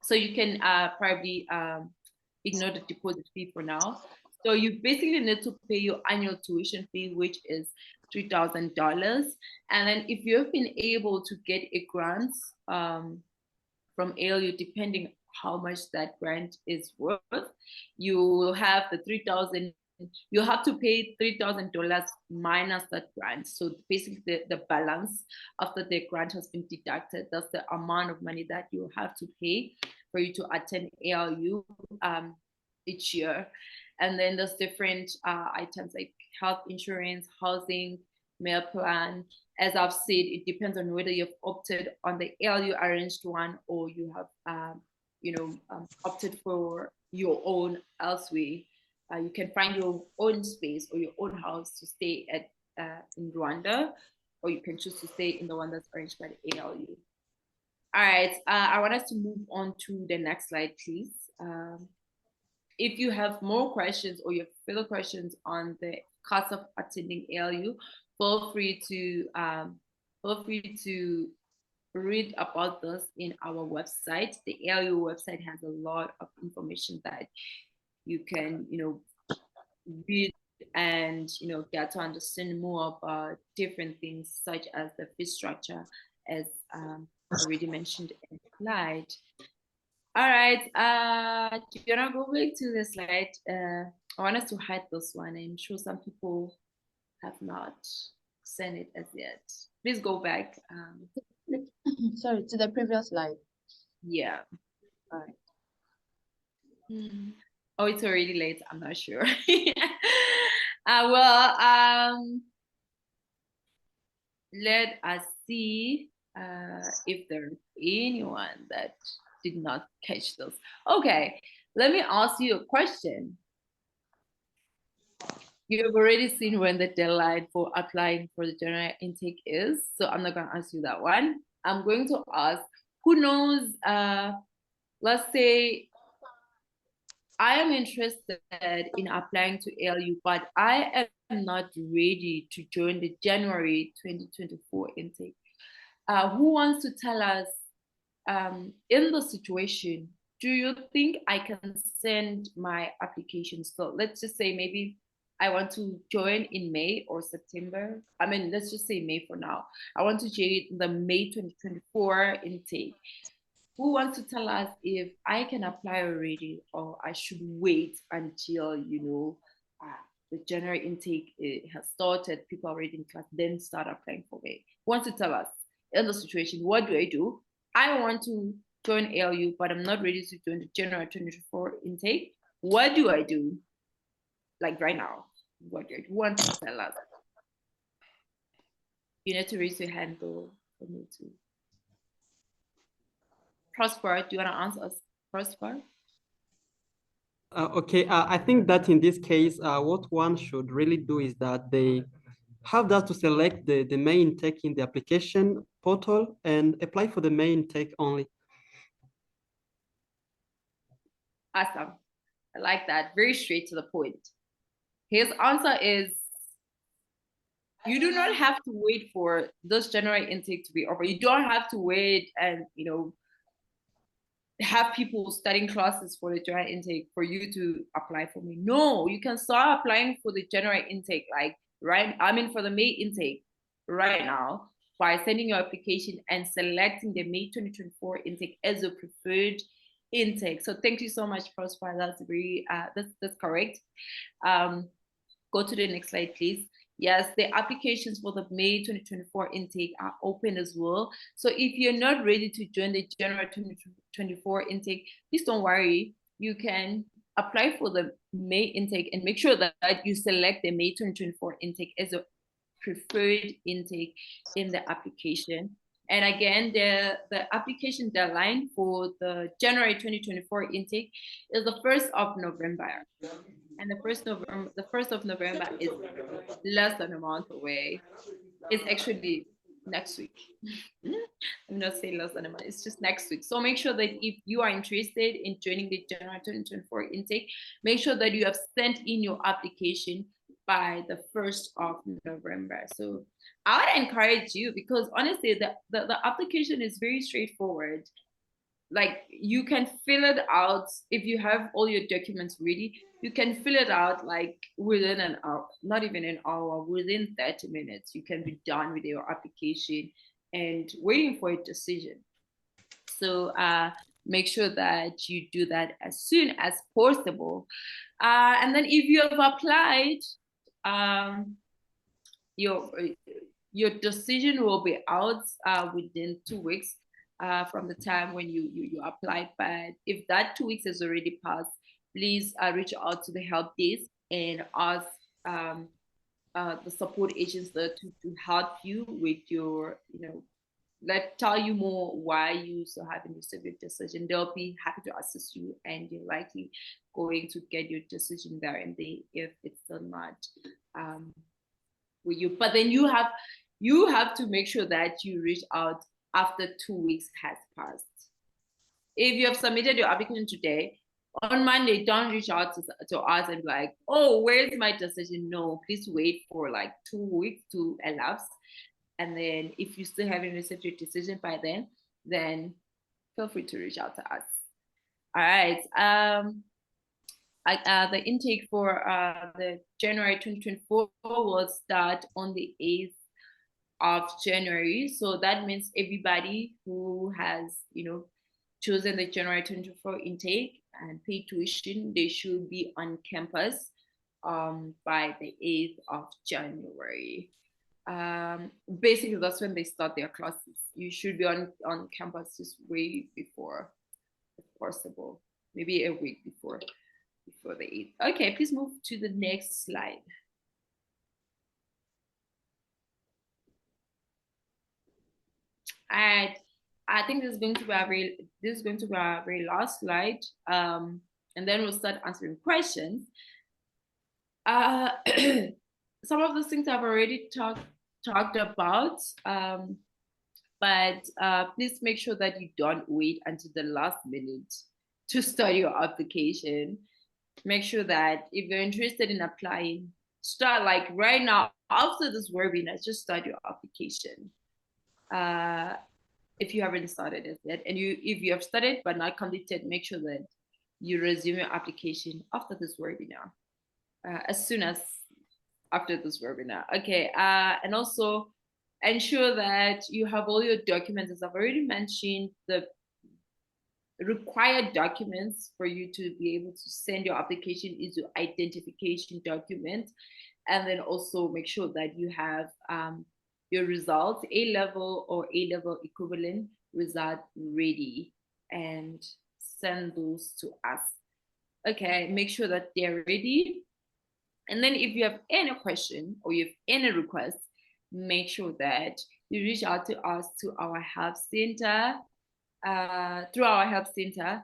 So you can probably ignore the deposit fee for now. So you basically need to pay your annual tuition fee, which is $3,000. And then if you have been able to get a grant from ALU, depending how much that grant is worth, you will have the $3,000. You have to pay $3,000 minus that grant. So basically the balance after the grant has been deducted, that's the amount of money that you have to pay for you to attend ALU each year. And then there's different items like health insurance, housing, meal plan. As I've said, it depends on whether you've opted on the ALU arranged one, or you have opted for your own elsewhere. You can find your own space or your own house to stay at in Rwanda, or you can choose to stay in the one that's arranged by the ALU. All right, I want us to move on to the next slide, please. If you have more questions or you have further questions on the cost of attending ALU, feel free to read about this in our website. The ALU website has a lot of information that you can, read and, get to understand more about different things, such as the fee structure, as already mentioned in the slide. All right, do you want to go back to the slide? I want us to hide this one. I'm sure some people have not sent it as yet. Please go back. Sorry, to the previous slide. Yeah. All right. Oh, it's already late. I'm not sure. Let us see if there's anyone that did not catch this. Okay, let me ask you a question. You've already seen when the deadline for applying for the general intake is, so I'm not going to ask you that one. I'm going to ask, who knows, let's say I am interested in applying to ALU, but I am not ready to join the January 2024 intake. Who wants to tell us, in the situation, do you think I can send my application? So let's just say maybe I want to join in May or September. Let's just say May for now. I want to join the May 2024 intake. Who wants to tell us if I can apply already, or I should wait until, the January intake has started, people are already in class, then start applying for May. Want to tell us in the situation, what do? I want to join ALU, but I'm not ready to join the January 2024 intake. What do I do? Like right now, what do you want to tell us? You need to raise your hand though for me to. Prosper, do you want to answer us, Prosper? Okay, I think that in this case, what one should really do is that they have that to select the main intake in the application portal and apply for the main intake only. Awesome. I like that. Very straight to the point. His answer is you do not have to wait for this January intake to be over. You don't have to wait and, have people studying classes for the January intake for you to apply for me. No, you can start applying for the January intake, for the May intake right now by sending your application and selecting the May 2024 intake as a preferred intake. So thank you so much, Prosper. That's very that's correct. Go to the next slide, please. Yes, the applications for the May 2024 intake are open as well. So if you're not ready to join the January 2024 intake, please don't worry. You can apply for the May intake and make sure that you select the May 2024 intake as a preferred intake in the application. And again, the application deadline for the January 2024 intake is the 1st of November. And the 1st of November is less than a month away. It's actually next week. I'm not saying less than a month, it's just next week. So make sure that if you are interested in joining the January 2024 intake, make sure that you have sent in your application by the 1st of November. So I would encourage you, because honestly, the application is very straightforward. Like, you can fill it out if you have all your documents ready. You can fill it out like within an hour, not even an hour, within 30 minutes. You can be done with your application and waiting for a decision. So make sure that you do that as soon as possible. And then if you have applied, your decision will be out within 2 weeks from the time when you applied. But if that 2 weeks has already passed, please reach out to the help desk and ask the support agents there to help you with your, tell you more why you still haven't received your decision. They'll be happy to assist you, and you're likely going to get your decision there and then if it's still not with you. But then you have to make sure that you reach out after 2 weeks has passed. If you have submitted your application today, on Monday, don't reach out to us and be like, oh, where's my decision? No, please wait for like 2 weeks to elapse. And then if you still haven't received your decision by then feel free to reach out to us. All right. The intake for the January 2024 will start on the 8th of January. So that means everybody who has, chosen the January 2024 intake and paid tuition, they should be on campus by the 8th of January. Basically, that's when they start their classes. You should be on campus just way before, if possible, maybe a week before the 8th. Okay, please move to the next slide. All right, I think this is going to be our very last slide, and then we'll start answering questions. Some of those things I've already talked about, but please make sure that you don't wait until the last minute to start your application. Make sure that if you're interested in applying, start like right now after this webinar. Just start your application. If you haven't started it yet, and if you have started but not completed, make sure that you resume your application after this webinar, as soon as after this webinar. Okay, and also ensure that you have all your documents. As I've already mentioned, the required documents for you to be able to send your application is your identification document, and then also make sure that you have your results, A-level or A-level equivalent result ready, and send those to us. Okay, make sure that they're ready. And then if you have any question or you have any request, make sure that you reach out to us to our help center, through our help center,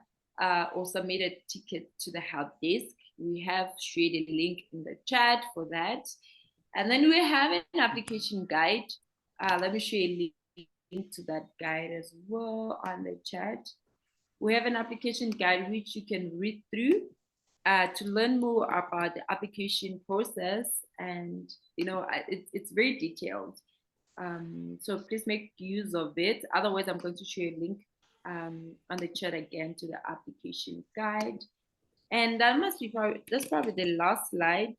or submit a ticket to the help desk. We have shared a link in the chat for that. And then we have an application guide. Let me show you a link to that guide as well on the chat. We have an application guide which you can read through to learn more about the application process, and it's very detailed. So please make use of it. Otherwise, I'm going to share a link on the chat again to the application guide. And that's probably the last slide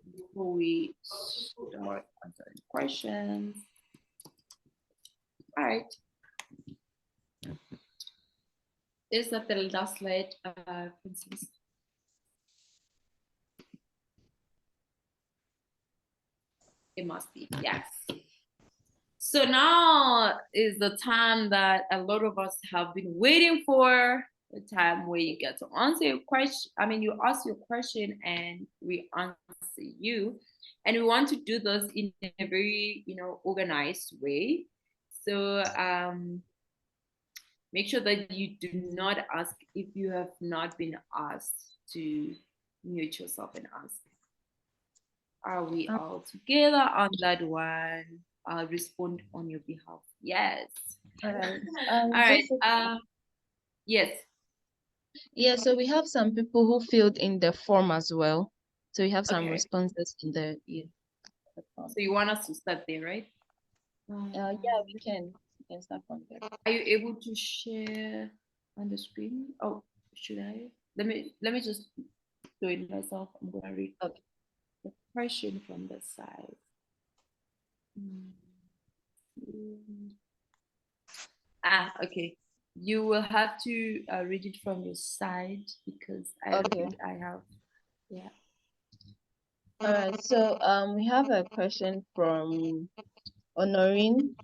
before we start answering questions. All right. Is that the last slide, Princess? It must be, yes. So now is the time that a lot of us have been waiting for, the time where you get to answer your question. I mean, you ask your question and we answer you. And we want to do this in a very, organized way. So make sure that you do not ask if you have not been asked to mute yourself and ask. Are we all together on that one? I'll respond on your behalf. Yes. All right. All right. Yes. Yeah, so we have some people who filled in the form as well. So we have some Okay. responses in the So you want us to start there, right? yeah, we can start from there. Are you able to share on the screen? Oh, should I? Let me just do it myself. I'm gonna read the question from the side. Okay. You will have to read it from your side because I don't think I have. Yeah. All right. So we have a question from Honorine.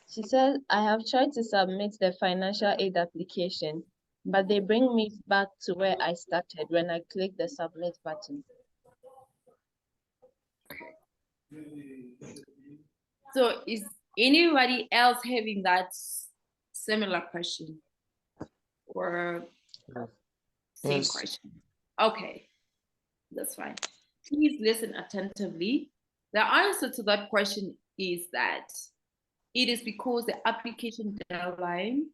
She said, I have tried to submit the financial aid application, but they bring me back to where I started when I click the submit button. So is anybody else having that similar question or same question? Okay, that's fine. Please listen attentively. The answer to that question is that it is because the application deadline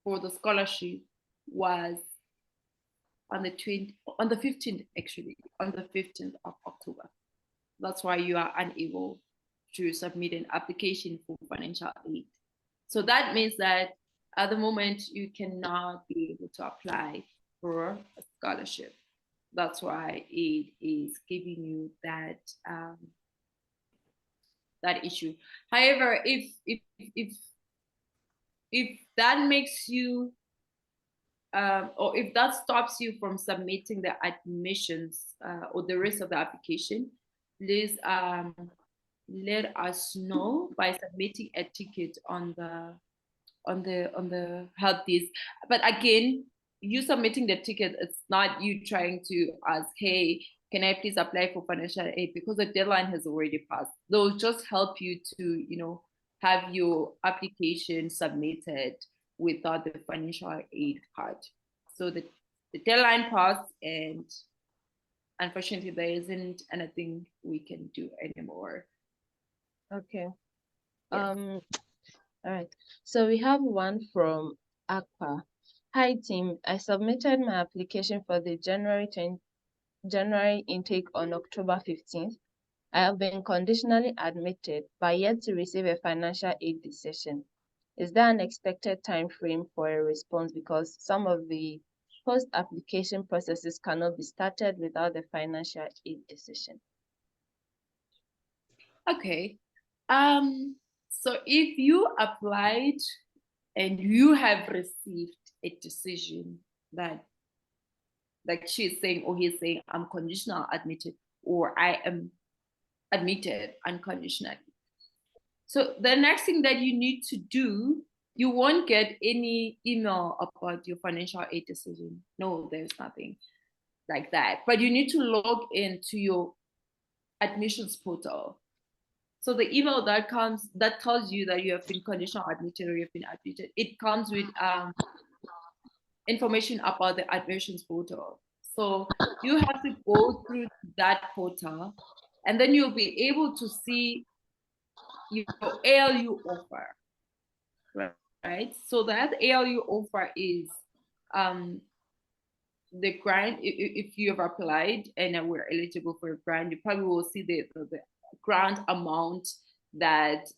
for the scholarship was on the 15th, actually, on the 15th of October. That's why you are unable to submit an application for financial aid. So that means that at the moment you cannot be able to apply for a scholarship. That's why it is giving you that that issue. However, if that makes you or if that stops you from submitting the admissions or the rest of the application, please let us know by submitting a ticket on the help desk. But again, you submitting the ticket, it's not you trying to ask, hey, can I please apply for financial aid, because the deadline has already passed. They'll just help you to have your application submitted without the financial aid part. So the deadline passed, and unfortunately there isn't anything we can do anymore. Okay. All right. So we have one from Aqua. Hi team, I submitted my application for the January intake on October 15th. I have been conditionally admitted, but yet to receive a financial aid decision. Is there an expected time frame for a response, because some of the post-application processes cannot be started without the financial aid decision? Okay. So if you applied and you have received a decision that, like she's saying or he's saying, I'm conditional admitted, or I am admitted unconditionally. So the next thing that you need to do, you won't get any email about your financial aid decision. No, there's nothing like that. But you need to log into your admissions portal. So the email that comes that tells you that you have been conditional admitted or you've been admitted, it comes with information about the admissions portal. So you have to go through that portal, and then you'll be able to see your ALU offer, right? So that ALU offer is the grant. If you have applied and we're eligible for a grant, you probably will see the grant amount that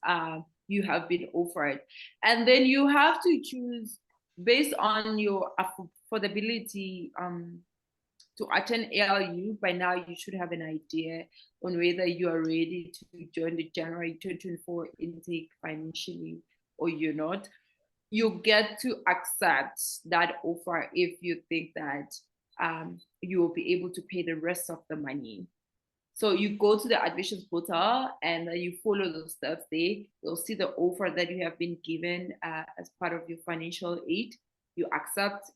you have been offered. And then you have to choose based on your affordability to attend ALU. By now, you should have an idea on whether you are ready to join the January 2024 intake financially or you're not. You get to accept that offer if you think that you will be able to pay the rest of the money. So you go to the admissions portal and you follow those steps there. You'll see the offer that you have been given as part of your financial aid. You accept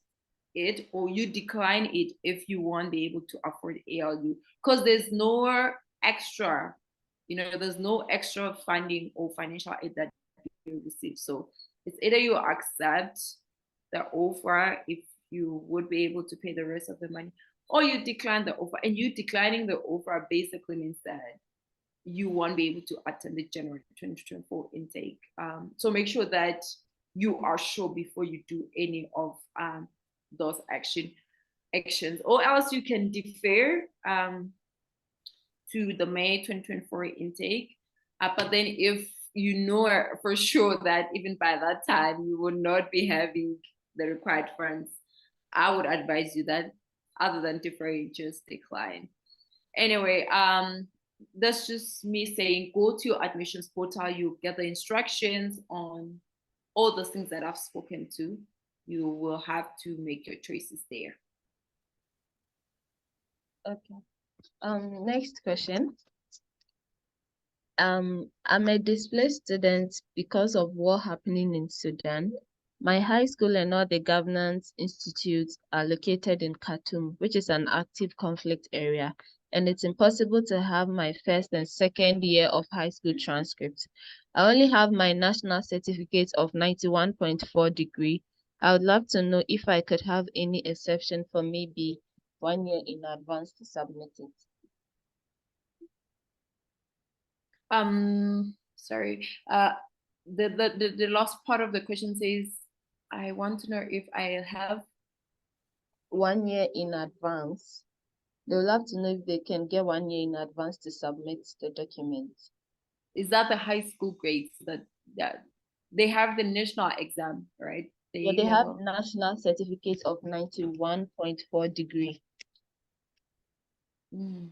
it or you decline it if you won't be able to afford ALU, because there's no extra, there's no extra funding or financial aid that you receive. So it's either you accept the offer if you would be able to pay the rest of the money, or you decline the offer. And you declining the offer basically means that you won't be able to attend the January 2024 intake. So make sure that you are sure before you do any of those actions, or else you can defer to the May 2024 intake. But then if you know for sure that even by that time you will not be having the required funds, I would advise you that other than deferring, just decline. Anyway, that's just me saying go to your admissions portal, you get the instructions on all those things that I've spoken to. You will have to make your choices there. Okay. Next question. I'm a displaced student because of war happening in Sudan. My high school and all the governance institutes are located in Khartoum, which is an active conflict area, and it's impossible to have my first and second year of high school transcripts. I only have my national certificate of 91.4 degree. I would love to know if I could have any exception for maybe 1 year in advance to submit it. Sorry. The last part of the question says, I want to know if I have 1 year in advance. They would love to know if they can get 1 year in advance to submit the document. Is that the high school grades that they have the national exam, right? Yeah, they have national certificate of 91.4 degree. Yeah.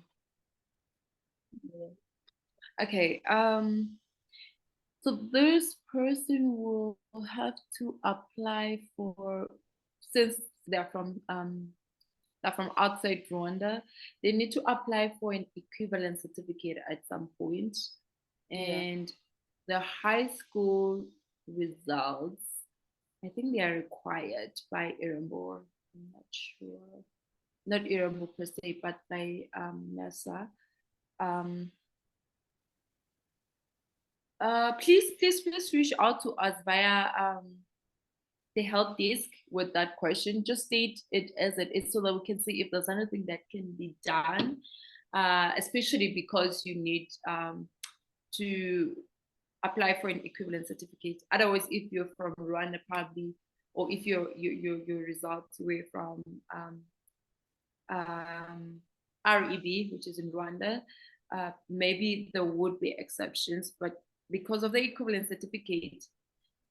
Okay. So this person will have to apply for, since they're from outside Rwanda, they need to apply for an equivalent certificate at some point. And the high school results, I think they are required by Irembo. I'm not sure. Not Irembo per se, but by NESA. Please reach out to us via the help desk with that question. Just state it as it is so that we can see if there's anything that can be done, especially because you need to apply for an equivalent certificate. Otherwise, if you're from Rwanda, probably, or if your results were from REB, which is in Rwanda, maybe there would be exceptions, but because of the equivalent certificate,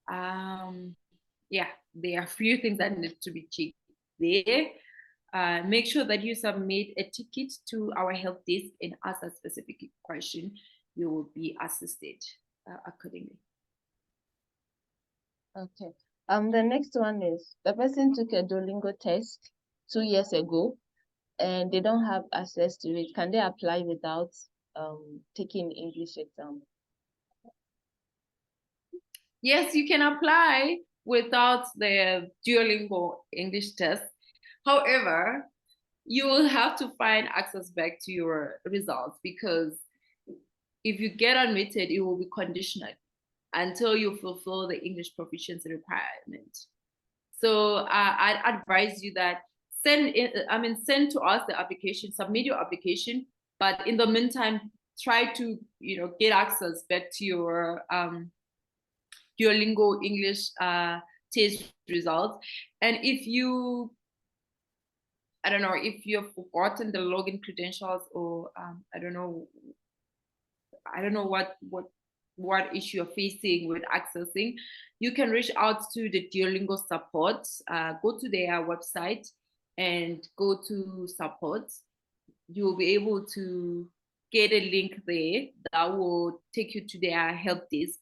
yeah, there are a few things that need to be checked there. Make sure that you submit a ticket to our help desk and ask a specific question. You will be assisted accordingly. Okay. The next one is the person took a Duolingo test 2 years ago and they don't have access to it. Can they apply without taking English exam? Yes, you can apply without the Duolingo English test. However, you will have to find access back to your results, because if you get admitted, it will be conditional until you fulfill the English proficiency requirement. So I'd advise you that send to us the application, submit your application, but in the meantime, try to get access back to your Duolingo English test results. And if you, I don't know, if you've forgotten the login credentials, or I don't know what issue you're facing with accessing, you can reach out to the Duolingo support. Go to their website and go to support. You'll be able to get a link there that will take you to their help desk.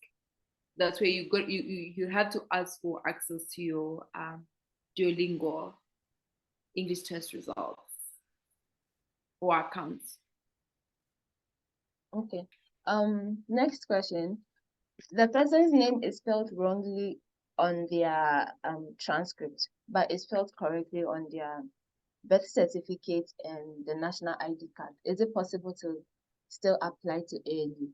That's where you have to ask for access to your Duolingo English test results or accounts. Okay. Next question. The person's name is spelled wrongly on their transcript, but it's spelled correctly on their birth certificate and the national ID card. Is it possible to still apply to ALU?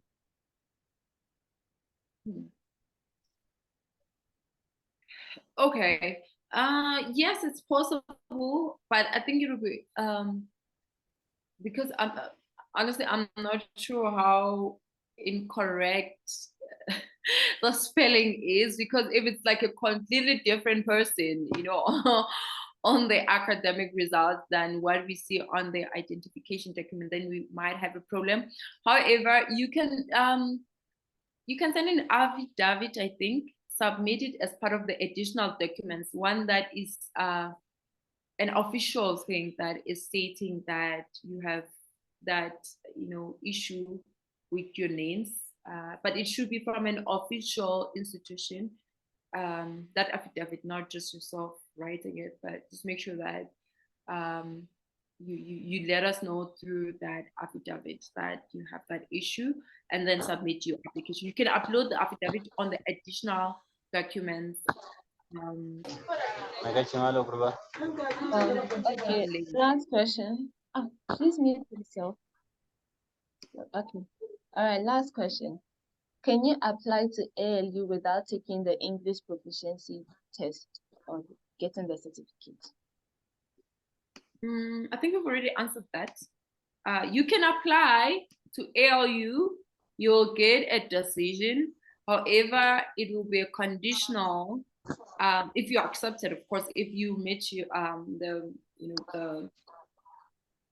Okay. Yes, it's possible, but I think it will be because honestly, I'm not sure how incorrect the spelling is, because if it's like a completely different person, on the academic results than what we see on the identification document, then we might have a problem. However, you can send an affidavit, I think, submit it as part of the additional documents, one that is an official thing that is stating that you have that issue with your names, but it should be from an official institution. That affidavit, not just yourself writing it, but just make sure that you let us know through that affidavit that you have that issue, and then submit your application. You can upload the affidavit on the additional documents. Okay, last question. Please mute yourself. Okay. All right, last question. Can you apply to ALU without taking the English proficiency test or getting the certificate? I think we've already answered that. You can apply to ALU, you'll get a decision. However, it will be a conditional, if you're accepted, of course, if you meet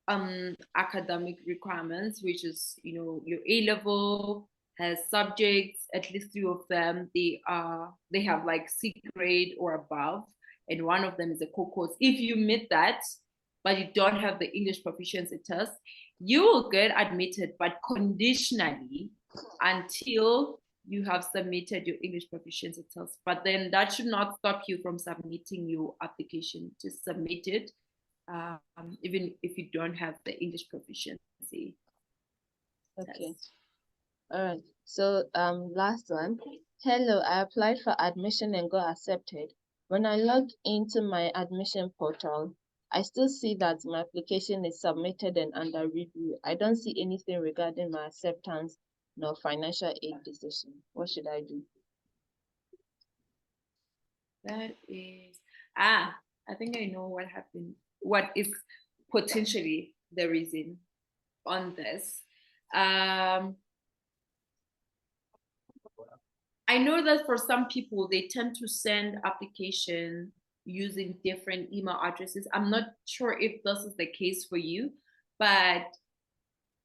the academic requirements, which is your A-level has subjects, at least 3 of them, they have like C grade or above, and one of them is a core course. If you meet that, but you don't have the English proficiency test, you will get admitted, but conditionally until you have submitted your English proficiency test. But then that should not stop you from submitting your application. Just submit it, even if you don't have the English proficiency. Okay. All right. So last one. Hello, I applied for admission and got accepted. When I log into my admission portal, I still see that my application is submitted and under review. I don't see anything regarding my acceptance nor financial aid decision. What should I do? That is, I think I know what happened. What is potentially the reason on this? I know that for some people, they tend to send application using different email addresses. I'm not sure if this is the case for you, but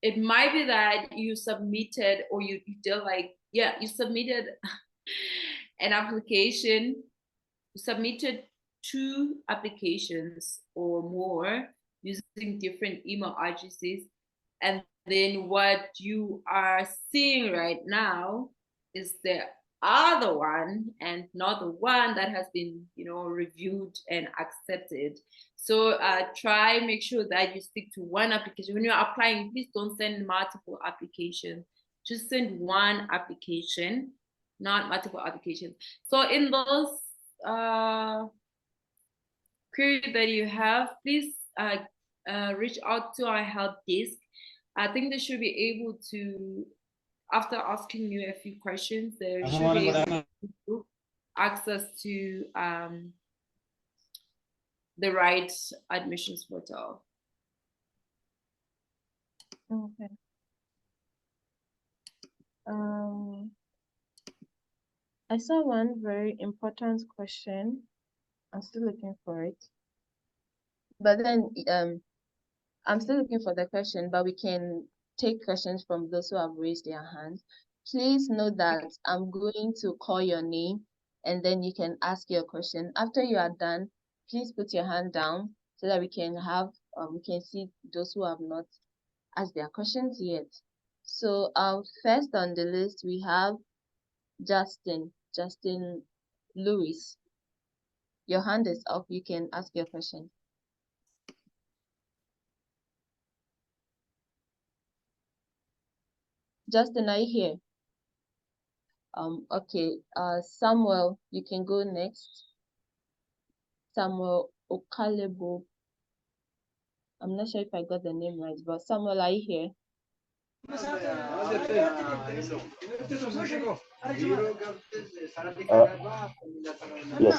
it might be that you submitted, or you did you submitted an application, you submitted 2 applications or more using different email addresses, and then what you are seeing right now is the other one and not the one that has been, reviewed and accepted. So make sure that you stick to one application. When you're applying, please don't send multiple applications. Just send one application, not multiple applications. So in those query that you have, please reach out to our help desk. I think they should be able to, after asking you a few questions, they should be able to access to the right admissions portal. Okay. I saw one very important question. I'm still looking for it. But then I'm still looking for the question, but we can take questions from those who have raised their hands. Please note that I'm going to call your name and then you can ask your question. After you are done, please put your hand down so that we can see those who have not asked their questions yet. So first on the list we have Justin Lewis. Your hand is up. You can ask your question. Justin, are you here? Okay. Samuel, you can go next. Samuel Okalebo. I'm not sure if I got the name right, but Samuel, are you here? Yes,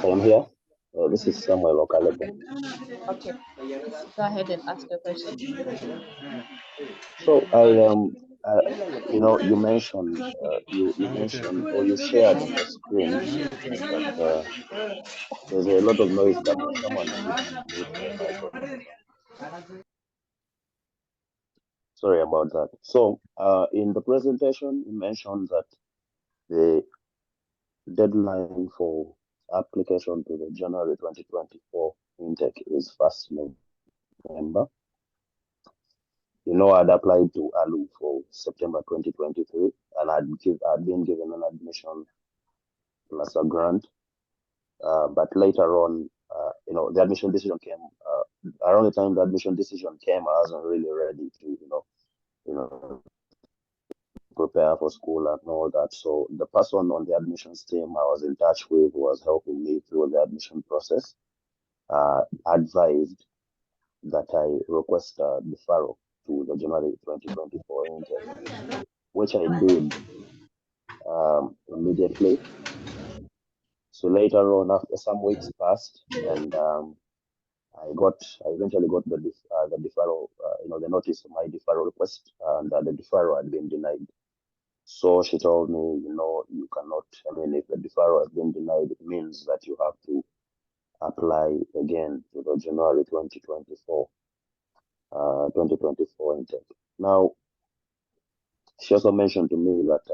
I am here. This is Samuel Okalebo. Okay. Please go ahead and ask your question. So you mentioned or you shared a screen that there's a lot of noise, but someone didn't mute their microphone. Sorry about that. So in the presentation, you mentioned that the deadline for application to the January 2024 intake is 1st November. I'd applied to ALU for September 2023, and I'd been given an admission plus a grant. But later on, the admission decision came. Around the time the admission decision came, I wasn't really ready to, prepare for school and all that. So the person on the admissions team I was in touch with, who was helping me through the admission process, advised that I request a deferral to the January 2024 intake, which I did immediately. So later on, after some weeks passed, and I eventually got the deferral, the notice of my deferral request, and the deferral had been denied. So she told me, you cannot, if the deferral has been denied, it means that you have to apply again to the January 2024 intake. Now, she also mentioned to me that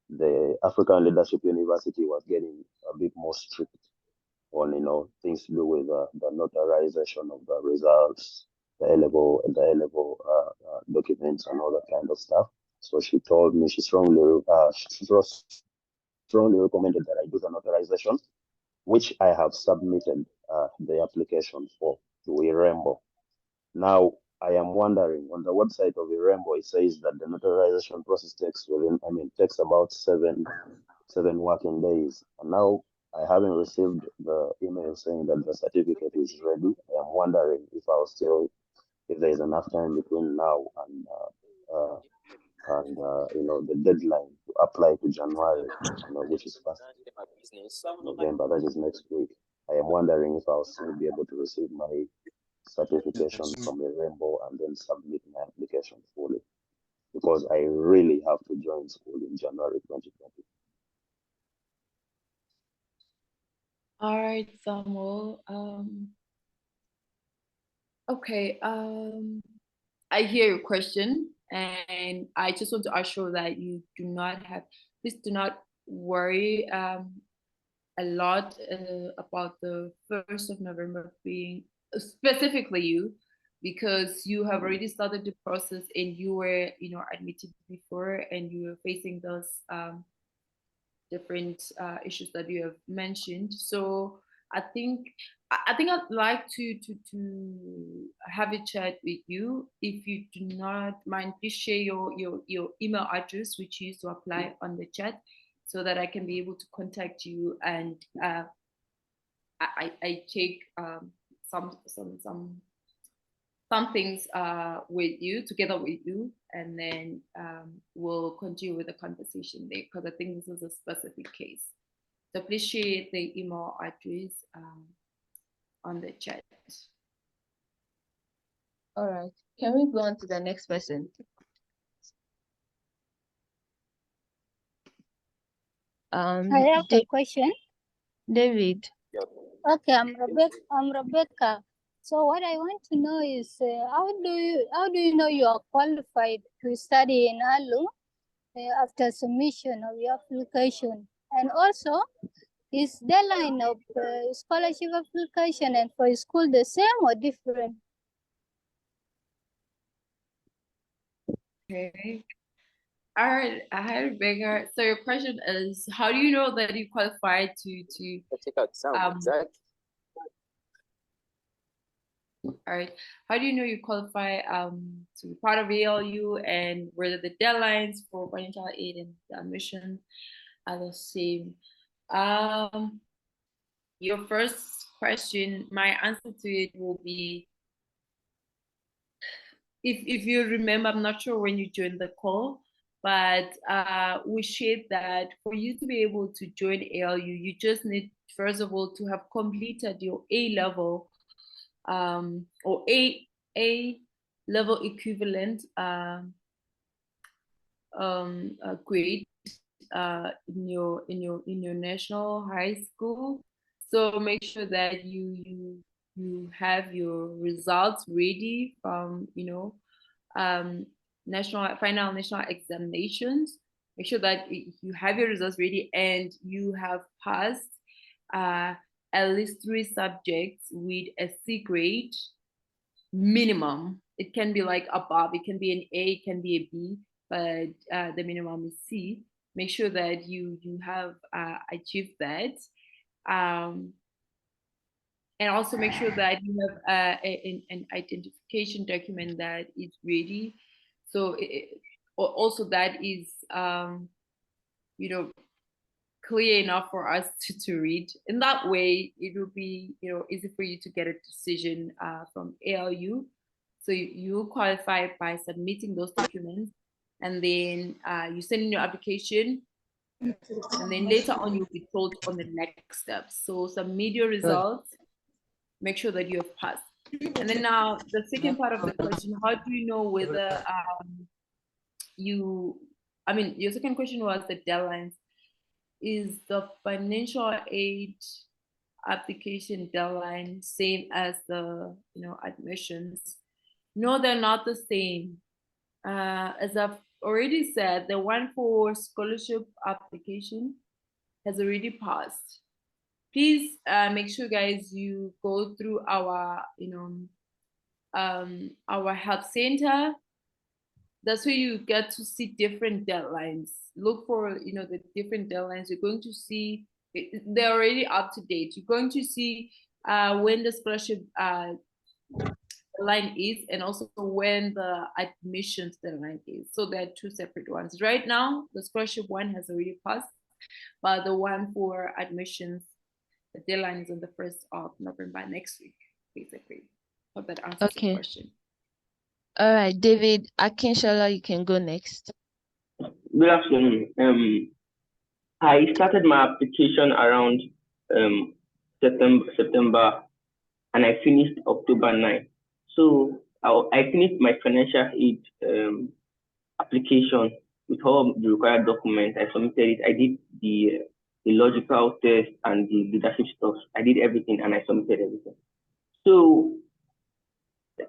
the African Leadership University was getting a bit more strict on, things to do with the notarization of the results, the A-level documents and all that kind of stuff. So she told me she strongly recommended that I do the notarization, which I have submitted the application for to IREMBO. Now, I am wondering, on the website of IREMBO, it says that the notarization process takes about seven working days. And now I haven't received the email saying that the certificate is ready. I am wondering if there is enough time between now and the deadline to apply to January, which is 1st November, that is next week. I am wondering if I'll still be able to receive my certification from IREMBO and then submit my application fully, because I really have to join school in January 2020. All right, Samuel. Okay. I hear your question, and I just want to assure that you please do not worry a lot about the 1st of November being specifically you, because you have already started the process and you were, admitted before, and you were facing those different issues that you have mentioned. So I think I'd like to have a chat with you. If you do not mind, please share your email address which you used to apply on the chat, so that I can be able to contact you, and I take some things with you, together with you, and then we'll continue with the conversation there, because I think this is a specific case. So please share the email address on the chat. All right. Can we go on to the next person? I have a question. David. Okay, I'm Rebecca. So what I want to know is how do you know you are qualified to study in ALU after submission of your application? And also, is deadline of scholarship application and for school the same or different? Okay. All right, hi Rebecca. So your question is, how do you know that you qualify to check out sound exact? All right, how do you know you qualify to be part of ALU, and whether the deadlines for financial aid and the admission are the same? Your first question, my answer to it will be, if you remember, I'm not sure when you joined the call, but we shared that for you to be able to join ALU, you just need, first of all, to have completed your A level or A level equivalent grade in your national high school. So make sure that you have your results ready from final national examinations. Make sure that you have your results ready and you have passed at least 3 subjects with a C grade minimum. It can be like above, it can be an A, it can be a B, but the minimum is C. Make sure that you have achieved that. And also make sure that you have an identification document that is ready. So also that is, clear enough for us to read. In that way, it will be, easy for you to get a decision from ALU. So you qualify by submitting those documents, and then you send in your application, and then later on you'll be told on the next steps. So submit your results, make sure that you have passed. And then now the second part of the question, how do you know whether your second question was the deadlines. Is the financial aid application deadline same as the admissions? No, they're not the same. As I've already said, the one for scholarship application has already passed. Please make sure, guys, you go through our our help center. That's where you get to see different deadlines. Look for the different deadlines. You're going to see they're already up to date. You're going to see when the scholarship deadline is, and also when the admissions deadline is. So there are 2 separate ones. Right now, the scholarship one has already passed, but the one for admissions, the deadline is on the 1st of November, next week, basically. Hope that answers the question. All right, David Akinshala, you can go next. Good afternoon. I started my application around September, and I finished October 9. So I finished my financial aid application with all the required documents. I submitted it. I did the logical test and the leadership stuff. I did everything, and I submitted everything. So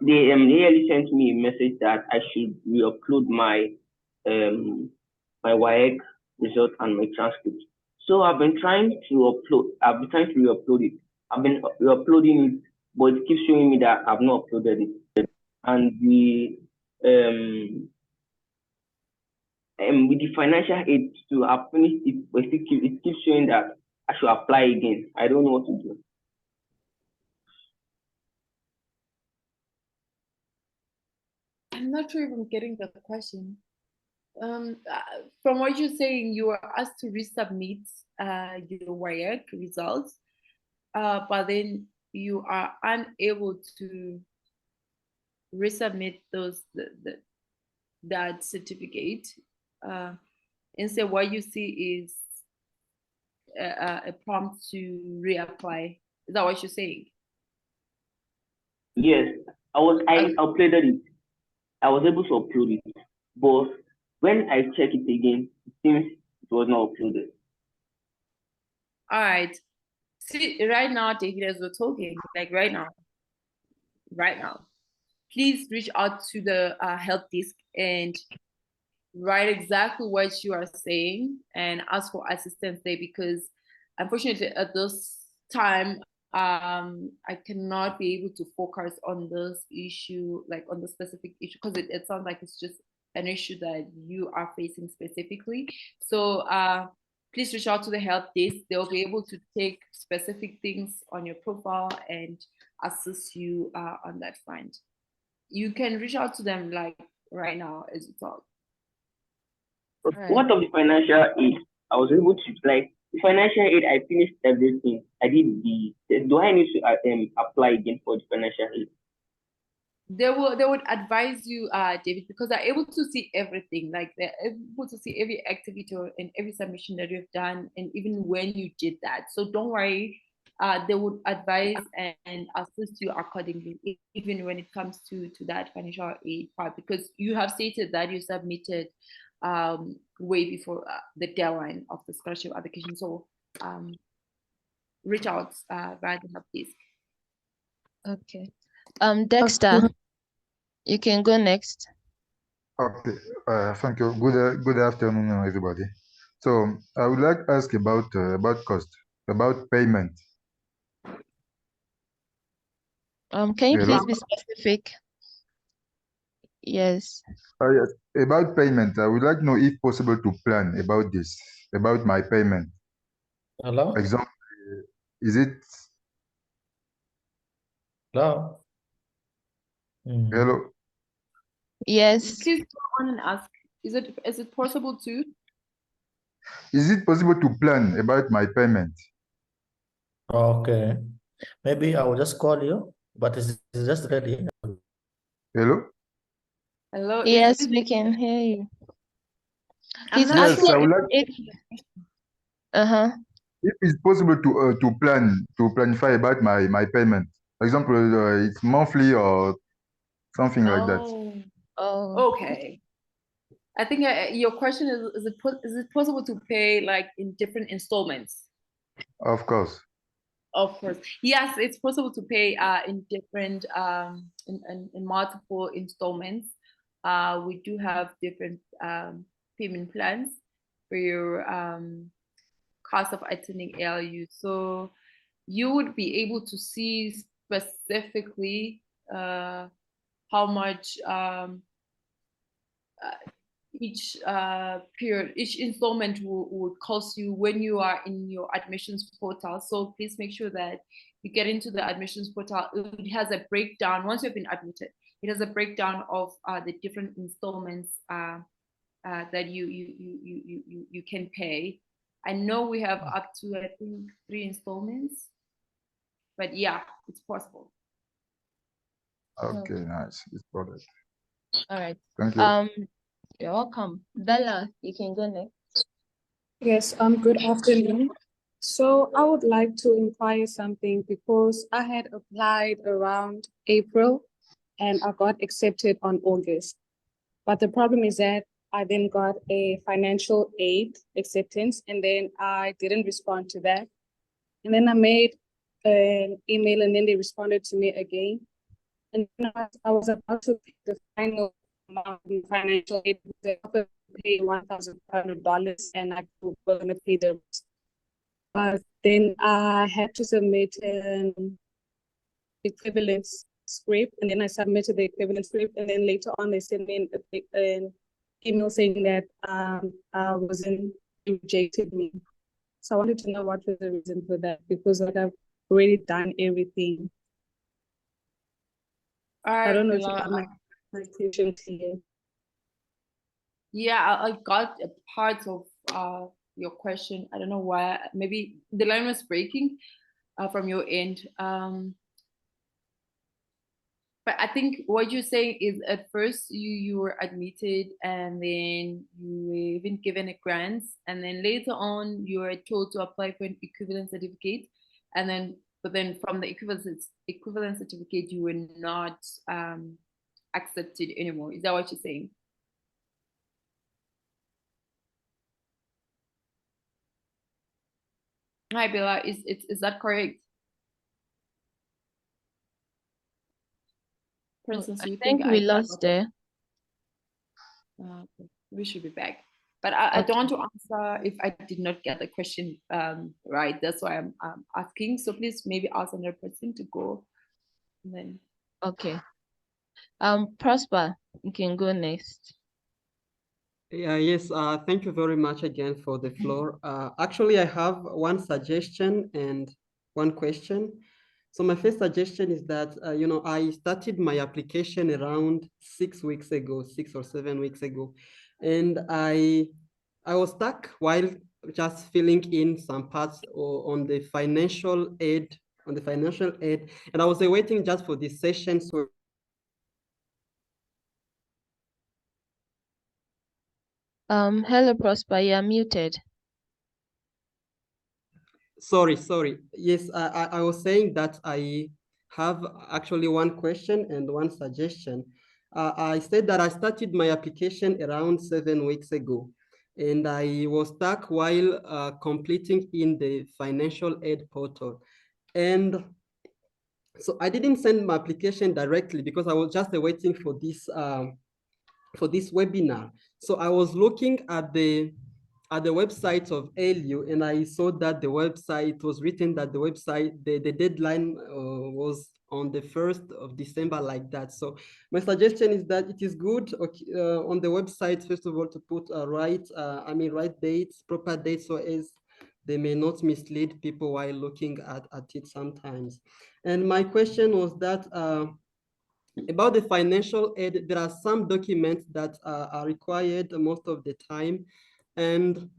they nearly sent me a message that I should re-upload my my WAEC result and my transcript. So I've been trying to re-upload it. I've been re-uploading it, but it keeps showing me that I've not uploaded it. And with the financial aid to have finished it, but it keeps showing that I should apply again. I don't know what to do. I'm not sure if I'm getting the question. From what you're saying, you were asked to resubmit your WIAC results, but then you are unable to resubmit that certificate. Instead, what you see is a prompt to reapply. Is that what you're saying? Yes, I uploaded it. I was able to upload it, but when I check it again, it seems it was not uploaded. All right. See, right now, David, as we're talking, like right now, please reach out to the help desk and write exactly what you are saying and ask for assistance there, because unfortunately at this time I cannot be able to focus on this issue, like on the specific issue, because it sounds like it's just an issue that you are facing specifically. So please reach out to the help desk. They'll be able to take specific things on your profile and assist you on that front. You can reach out to them like right now as you talk. Right. What of the financial aid? I was able to, like, the financial aid, I finished everything. I did do I need to apply again for the financial aid? They would advise you, David, because they're able to see everything. Like they're able to see every activity and every submission that you've done, and even when you did that. So don't worry. They would advise and assist you accordingly, even when it comes to that financial aid part, because you have stated that you submitted way before the deadline of the scholarship application. So reach out via the help desk. Okay. Dexter, you can go next. Okay, thank you. Good afternoon, everybody. So I would like to ask about cost, about payment. Can you please be specific? Yes. Yes. About payment, I would like to know if possible to plan about this, about my payment. Hello? For example, is it? Hello? Hello? Yes. Please go on and ask. Is it possible to? Is it possible to plan about my payment? Okay. Maybe I will just call you, but it's just ready. Hello? Hello? Yes, we can hear you. He's yes, asking I would like if if it's possible to planify about my payment. For example, it's monthly or something like that. Oh. Okay. I think your question is it possible to pay like in different installments? Of course. Of course. Yes, it's possible to pay in different in multiple installments. We do have different payment plans for your cost of attending ALU. So you would be able to see specifically how much each period, each installment will cost you when you are in your admissions portal. So please make sure that you get into the admissions portal. It has a breakdown. Once you've been admitted, it has a breakdown of the different installments that you can pay. I know we have up to, I think, 3 installments, but yeah, it's possible. Okay, nice. It's got it. All right. Thank you. You're welcome. Bella, you can go next. Yes, good afternoon. So I would like to inquire something because I had applied around April and I got accepted on August. But the problem is that I then got a financial aid acceptance and then I didn't respond to that. And then I made an email and then they responded to me again. And I was about to pay the final amount in financial aid. They offered to pay $1,500 and I was going to pay the rest. But then I had to submit an equivalence script, and then I submitted the equivalent script, and then later on they sent me an email saying that I wasn't rejected me. So I wanted to know what was the reason for that, because like I've already done everything. All right, I don't know if you Bila. got my question clear. Yeah, I got a part of your question. I don't know why. Maybe the line was breaking from your end. But I think what you're saying is at first you were admitted and then you were even given a grant, and then later on you were told to apply for an equivalent certificate, and then from the equivalent certificate you were not accepted anymore. Is that what you're saying? Hi, Bella. Is that correct? Princess, I you think think we lost there. We should be back. But I don't want to answer if I did not get the question right. That's why I'm asking. So please maybe ask another person to go. And then. Okay. Prosper, you can go next. Yes, thank you very much again for the floor. Actually, I have one suggestion and one question. So my first suggestion is that, I started my application around 6 weeks ago, 6 or 7 weeks ago. And I was stuck while just filling in some parts on the financial aid, and I was waiting just for this session. So hello, Prosper, you are muted. Sorry. Yes, I was saying that I have actually one question and one suggestion. I said that I started my application around 7 weeks ago, and I was stuck while completing in the financial aid portal. And so I didn't send my application directly because I was just waiting for this webinar. So I was looking at the website of ALU, and I saw that the website was written that the deadline was on the 1st of December, like that. So my suggestion is that it is good on the website, first of all, to put right dates, proper dates, so as they may not mislead people while looking at it sometimes. And my question was that about the financial aid, there are some documents that are required most of the time, and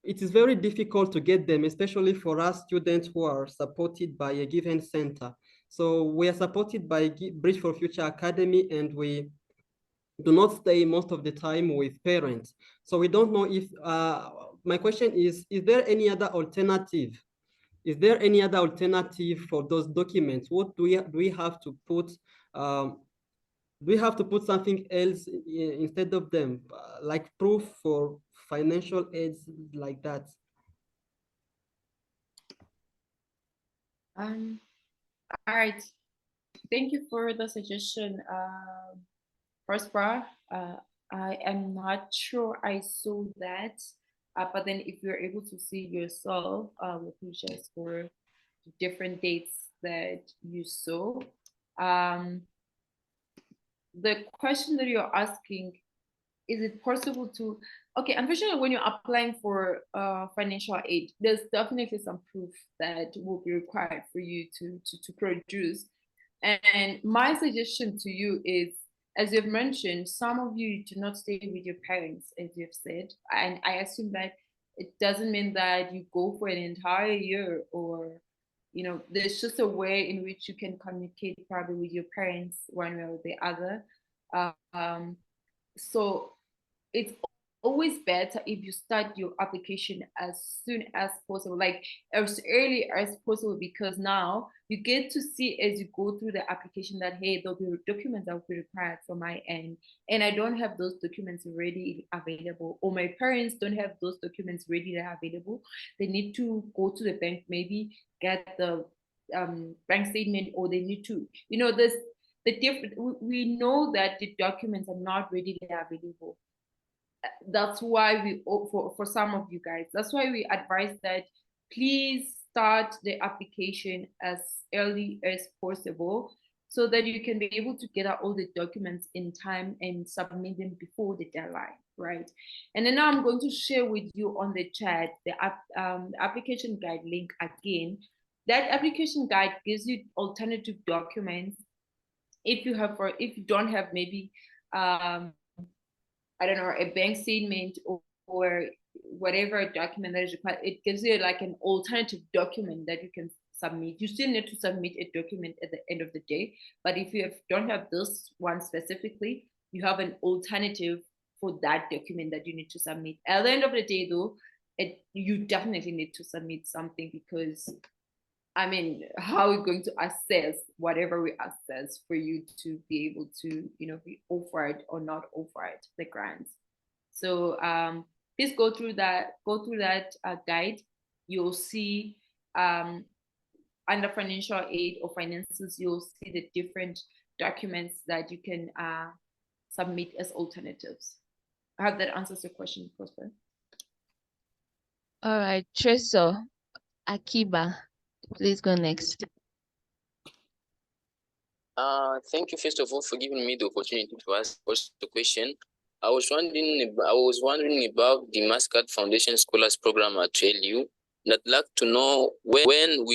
it is very difficult to get them, especially for us students who are supported by a given center. So we are supported by Bridge for Future Academy, and we do not stay most of the time with parents. So we don't know if, my question is there any other alternative? Is there any other alternative for those documents? What do we have to put? Do we have to put something else instead of them, like proof for financial aids, like that? All right. Thank you for the suggestion, Prosper. I am not sure I saw that, but then if you're able to see yourself, let me just for different dates that you saw. The question that you're asking, is it possible to, okay, unfortunately, when you're applying for financial aid, there's definitely some proof that will be required for you to produce. And my suggestion to you is, as you've mentioned, some of you do not stay with your parents, as you've said. And I assume that it doesn't mean that you go for an entire year, or, there's just a way in which you can communicate probably with your parents one way or the other. So it's always better if you start your application as soon as possible, like as early as possible, because now you get to see as you go through the application that, hey, there'll be documents that will be required from my end, and I don't have those documents ready available, or my parents don't have those documents ready available. They need to go to the bank, maybe get the bank statement, or they need to, this the different, we know that the documents are not readily available. That's why for some of you guys, that's why we advise that please start the application as early as possible. so that you can be able to get out all the documents in time and submit them before the deadline, right? And then now I'm going to share with you on the chat the application guide link again. That application guide gives you alternative documents if you don't have maybe I don't know, a bank statement or whatever document that is required. It gives you like an alternative document that you can submit. You still need to submit a document at the end of the day, but if you don't have this one specifically, you have an alternative for that document that you need to submit. At the end of the day though, you definitely need to submit something, because I mean, how are we going to assess whatever we assess for you to be able to, be offered or not offered the grants? So please go through that guide. You'll see under financial aid or finances, you'll see the different documents that you can submit as alternatives. I hope that answers your question, Prosper. All right, Tresor Akiba. Please go next. Thank you first of all for giving me the opportunity to ask the question. I was wondering about the Mastercard Foundation Scholars Program at LU. And I'd like to know when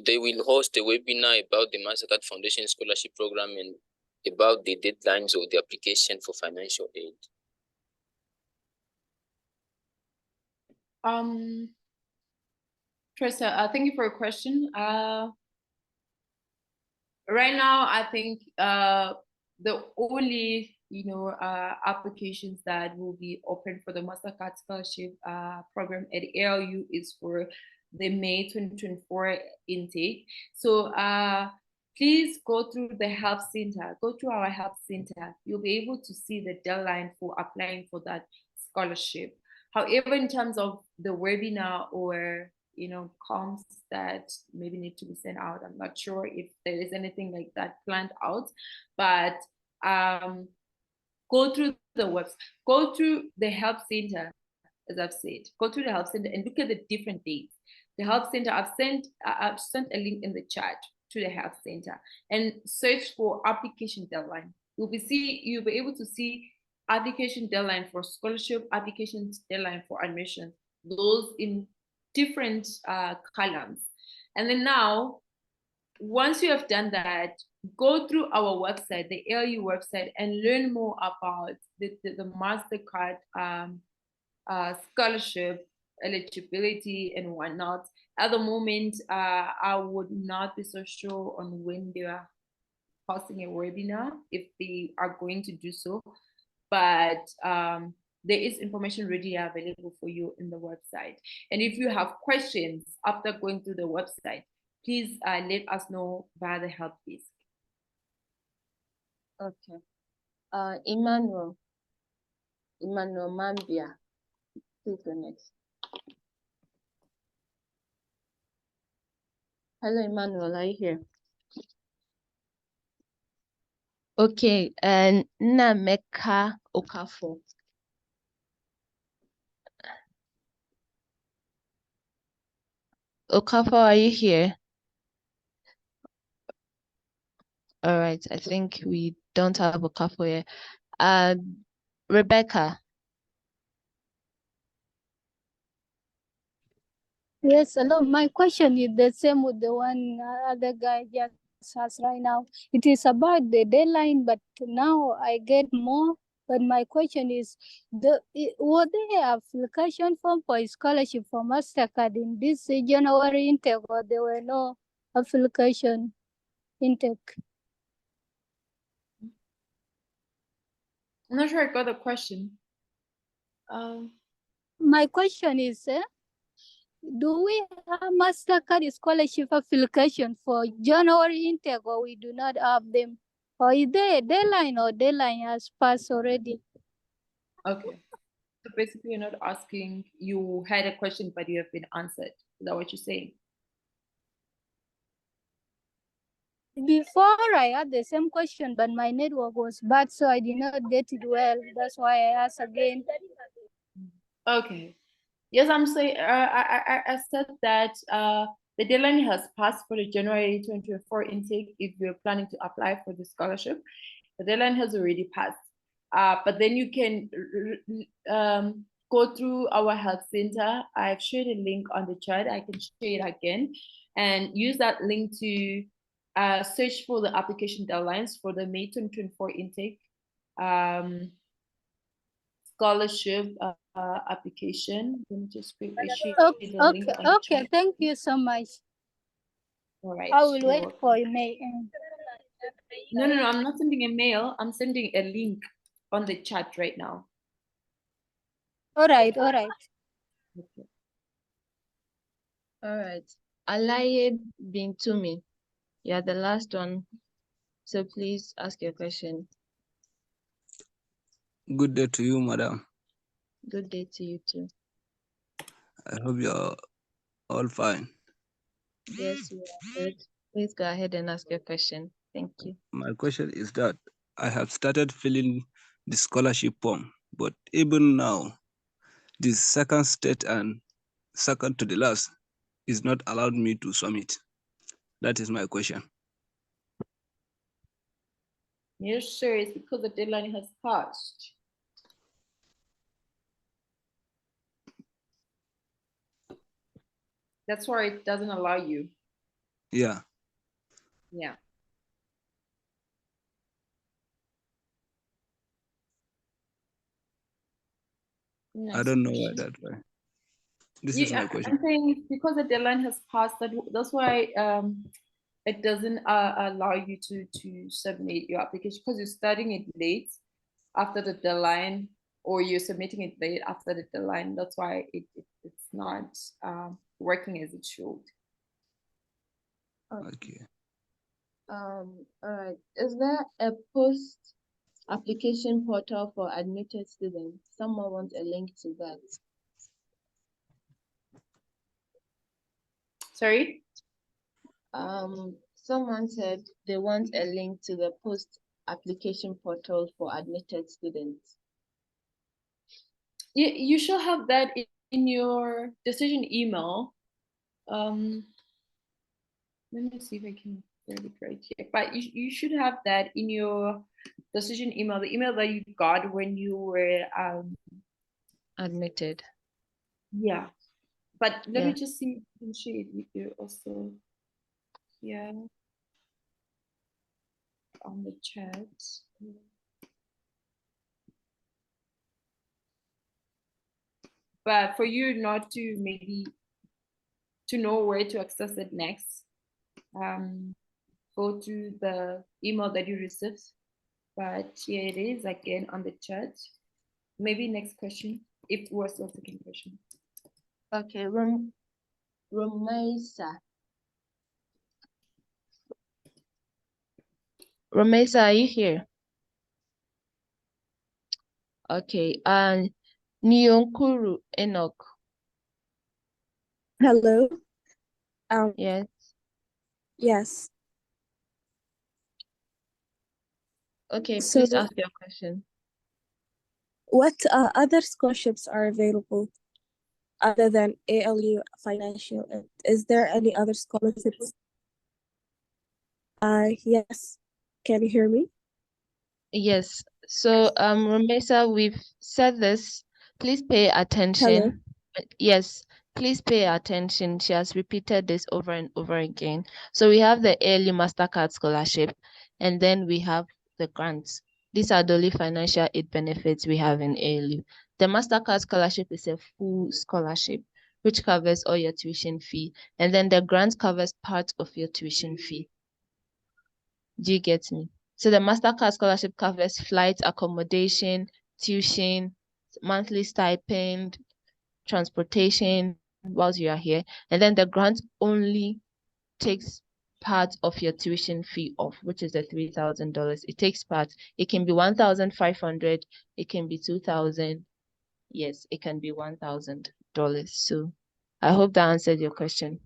they will host a webinar about the Mastercard Foundation Scholarship Program and about the deadlines of the application for financial aid. Teresa, thank you for your question. Right now, I think the only applications that will be open for the Mastercard Scholarship program at ALU is for the May 2024 intake. So please go through the help center. Go to our help center. You'll be able to see the deadline for applying for that scholarship. However, in terms of the webinar or comms that maybe need to be sent out, I'm not sure if there is anything like that planned out, but go through the website, go through the help center, as I've said, go through the help center and look at the different dates. The help center, I've sent a link in the chat to the help center and search for application deadline. You'll be able to see application deadline for scholarship, application deadline for admission, those in different columns. And then now, once you have done that, go through our website, the ALU website, and learn more about the MasterCard scholarship eligibility and whatnot. At the moment, I would not be so sure on when they are hosting a webinar, if they are going to do so, but there is information readily available for you in the website. And if you have questions after going through the website, please let us know via the help desk. Okay. Emmanuel Mambia, please go next. Hello, Emmanuel, are you here? Okay, and Nameka Okafor. Okafor, are you here? All right, I think we don't have Okafor here. Rebecca. Yes, hello. My question is the same with the one other guy just asked right now. It is about the deadline, but now I get more. But my question is, were there application form for scholarship for Mastercard in this January intake, or there were no application intake? I'm not sure I got the question. My question is, do we have Mastercard scholarship application for January intake, or we do not have them? Or is there a deadline, or deadline has passed already? Okay. So basically, you're not asking, you had a question, but you have been answered. Is that what you're saying? Before I had the same question, but my network was bad, so I did not get it well. That's why I asked again. Okay. Yes, I'm saying, I said that The deadline has passed for the January 2024 intake if you're planning to apply for the scholarship. The deadline has already passed. But then you can go through our health center. I've shared a link on the chat. I can share it again and use that link to search for the application deadlines for the May 2024 intake scholarship application. Let me just quickly share the link on the chat. Thank you so much. All right. I will wait welcome. for your mail. No, I'm not sending a mail. I'm sending a link on the chat right now. All right. Okay. All right. Alayed Bintumi, you're the last one. So please ask your question. Good day to you, madam. Good day to you too. I hope you're all fine. Yes, we are good. Please go ahead and ask your question. Thank you. My question is that I have started filling the scholarship form, but even now, the second state and second to the last is not allowed me to submit. That is my question. Yes, sir. It's because the deadline has passed. That's why it doesn't allow you. Yeah. Yeah. I don't know why that way. This is my question. I'm saying because the deadline has passed, that's why it doesn't allow you to submit your application because you're starting it late after the deadline, or you're submitting it late after the deadline. That's why it's not working as it should. Okay. All right. Is there a post application portal for admitted students? Someone wants a link to that. Sorry? Someone said they want a link to the post application portal for admitted students. You should have that in your decision email. Let me see if I can get it right here. But you should have that in your decision email, the email that you got when you were admitted. Yeah. But let me just see if I can share it with you also. Yeah. On the chat. But for you not to maybe to know where to access it next, go to the email that you received. But here it is again on the chat. Maybe next question, if it was the second question. Okay, Romesa, are you here? Okay, and Nyonkuru Enoch. Hello. Yes. Yes. Okay, So, please ask your question. what other scholarships are available other than ALU financial aid? Is there any other scholarships? Yes. Can you hear me? Yes. So, Romesa, we've said this. Please pay attention. Hello. Yes, please pay attention. She has repeated this over and over again. So we have the ALU MasterCard scholarship, and then we have the grants. These are the only financial aid benefits we have in ALU. The MasterCard scholarship is a full scholarship, which covers all your tuition fee, and then the grant covers part of your tuition fee. Do you get me? So the MasterCard scholarship covers flight, accommodation, tuition, monthly stipend, transportation whilst you are here. And then the grant only takes part of your tuition fee off, which is the $3,000. It takes part. It can be 1,500. It can be 2,000. Yes, it can be $1,000. So I hope that answered your question.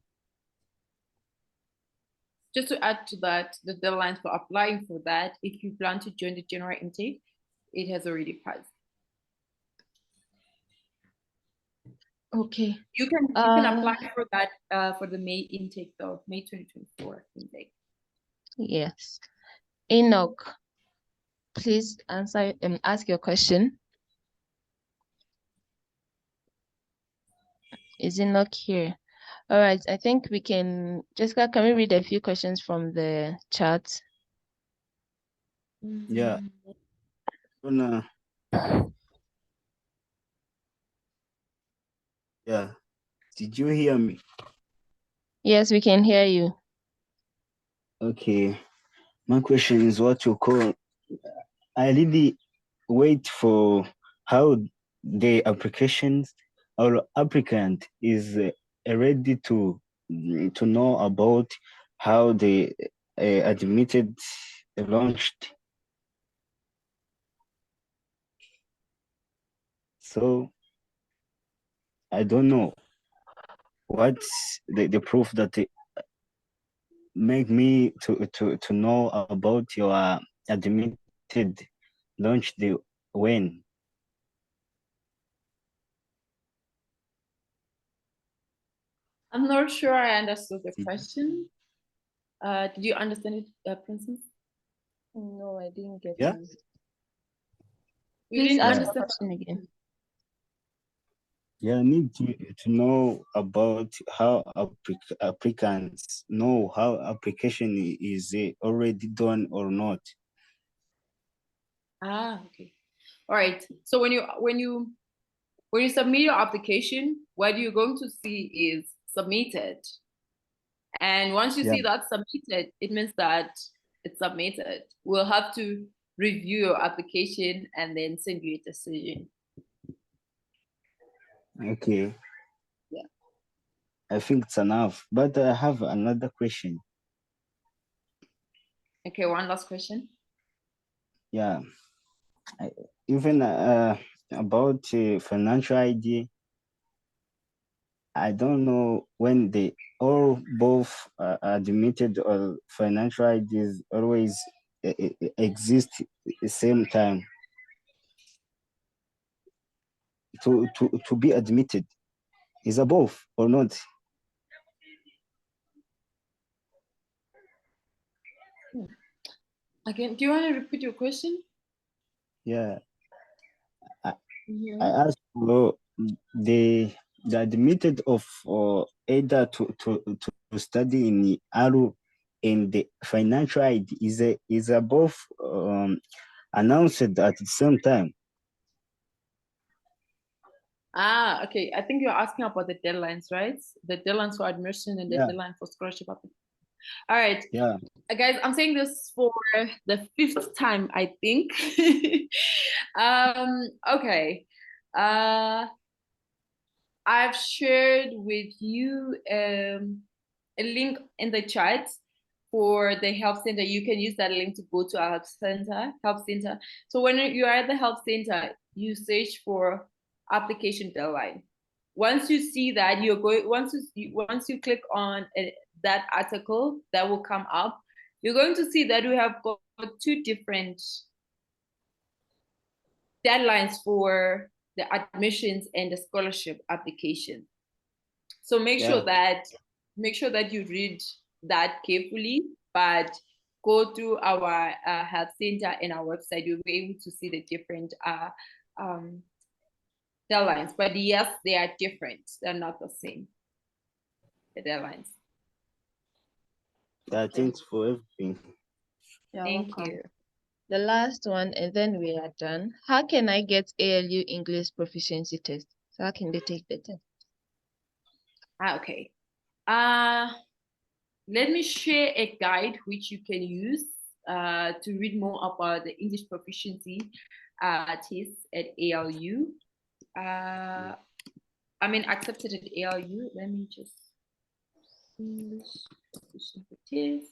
Just to add to that, the deadline for applying for that, if you plan to join the general intake, it has already passed. Okay. You can apply for that for the May intake though, May 2024 intake. Yes. Enoch, please answer and ask your question. Is Enoch here? All right, I think we can, Jessica, can we read a few questions from the chat? Yeah. Yeah. Did you hear me? Yes, we can hear you. Okay. My question is what you call. I really wait for how the applications or applicant is ready to know about how they admitted launched. So I don't know what's the proof that they make me to know about your admitted launch the when. I'm not sure I understood the question. Did you understand it, Princess? No, I didn't get Yeah. it. You Please didn't ask the understand question again. Yeah, I need to know about how applicants know how application is already done or not. Ah, okay. All right. So when you submit your application, what you're going to see is submitted. And once you see that submitted, it means that it's submitted. We'll have to review your application and then send you a decision. Okay. Yeah. I think it's enough, but I have another question. Okay, one last question. Yeah. Even about financial ID, I don't know when they all both admitted or financial IDs always exist at the same time to be admitted. Is above or not? Again, do you want to repeat your question? Yeah. I asked for the admitted of either to study in ARU and the financial ID is above announced at the same time. Ah, okay. I think you're asking about the deadlines, right? The deadlines for admission and the deadline for scholarship application. All right. Yeah. Guys, I'm saying this for the 5th time, I think. Okay. I've shared with you a link in the chat for the health center. You can use that link to go to our health center. So when you are at the health center, you search for application deadline. Once you see that, you're going, once you click on that article that will come up, you're going to see that we have got 2 different deadlines for the admissions and the scholarship application. So make sure that you read that carefully, but go through our health center and our website. You'll be able to see the different deadlines. But yes, they are different. They're not the same. The deadlines. Yeah, thanks for everything. Thank you. The last one, and then we are done. How can I get ALU English proficiency test? So how can they take the test? Okay. Let me share a guide which you can use to read more about the English proficiency test at ALU. Accepted at ALU. Let me just English proficiency test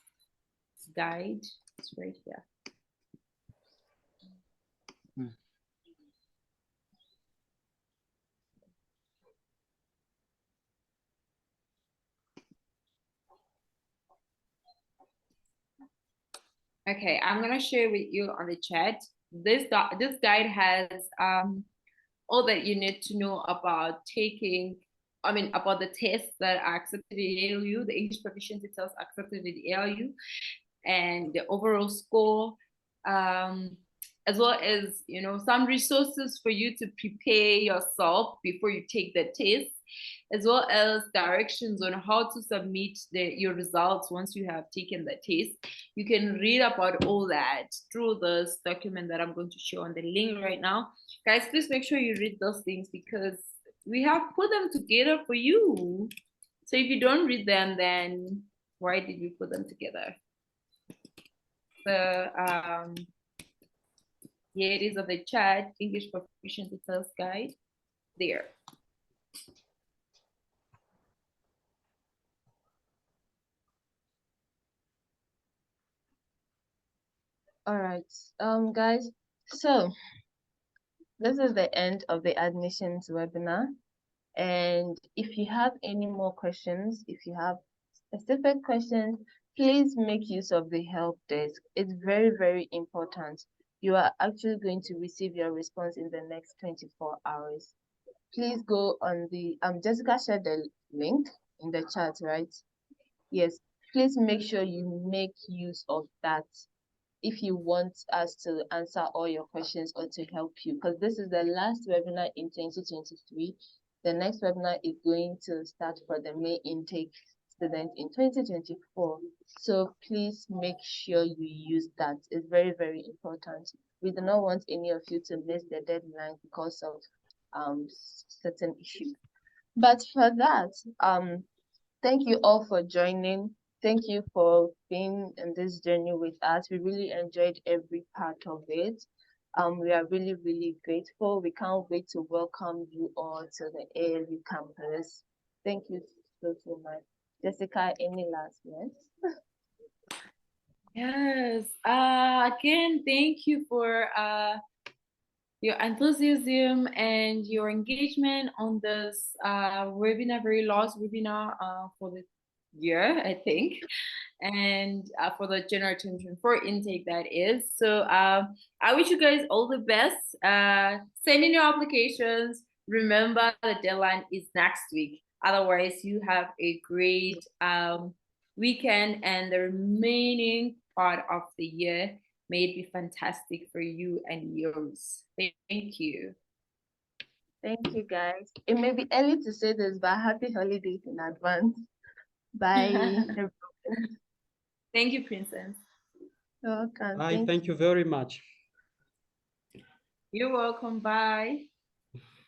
guide. It's right here. Okay, I'm gonna share with you on the chat. This guide has all that you need to know about taking about the tests that are accepted in ALU, the English proficiency tests accepted in ALU, and the overall score, as well as, some resources for you to prepare yourself before you take the test, as well as directions on how to submit your results once you have taken the test. You can read about all that through this document that I'm going to show on the link right now. Guys, please make sure you read those things because we have put them together for you. So if you don't read them, then why did we put them together? So here it is on the chat, English Proficiency Test Guide, there. All right, guys, so this is the end of the admissions webinar. And if you have any more questions, if you have specific questions, please make use of the help desk. It's very, very important. You are actually going to receive your response in the next 24 hours. Please go on the, Jessica shared the link in the chat, right? Yes, please make sure you make use of that if you want us to answer all your questions or to help you, because this is the last webinar in 2023. The next webinar is going to start for the May intake students in 2024. So please make sure you use that. It's very, very important. We do not want any of you to miss the deadline because of certain issues. But for that, thank you all for joining. Thank you for being in this journey with us. We really enjoyed every part of it. We are really, really grateful. We can't wait to welcome you all to the ALU campus. Thank you so, so much. Jessica, any last words? Yes. Again, thank you for your enthusiasm and your engagement on this webinar, very last webinar for the year, I think, and for the general attention for intake, that is. So I wish you guys all the best. Send in your applications. Remember, the deadline is next week. Otherwise, you have a great weekend and the remaining part of the year. May it be fantastic for you and yours. Thank you. Thank you, guys. It may be early to say this, but happy holidays in advance. Bye. Thank you, Princess. You're welcome. Thank you very much. You're welcome. Bye.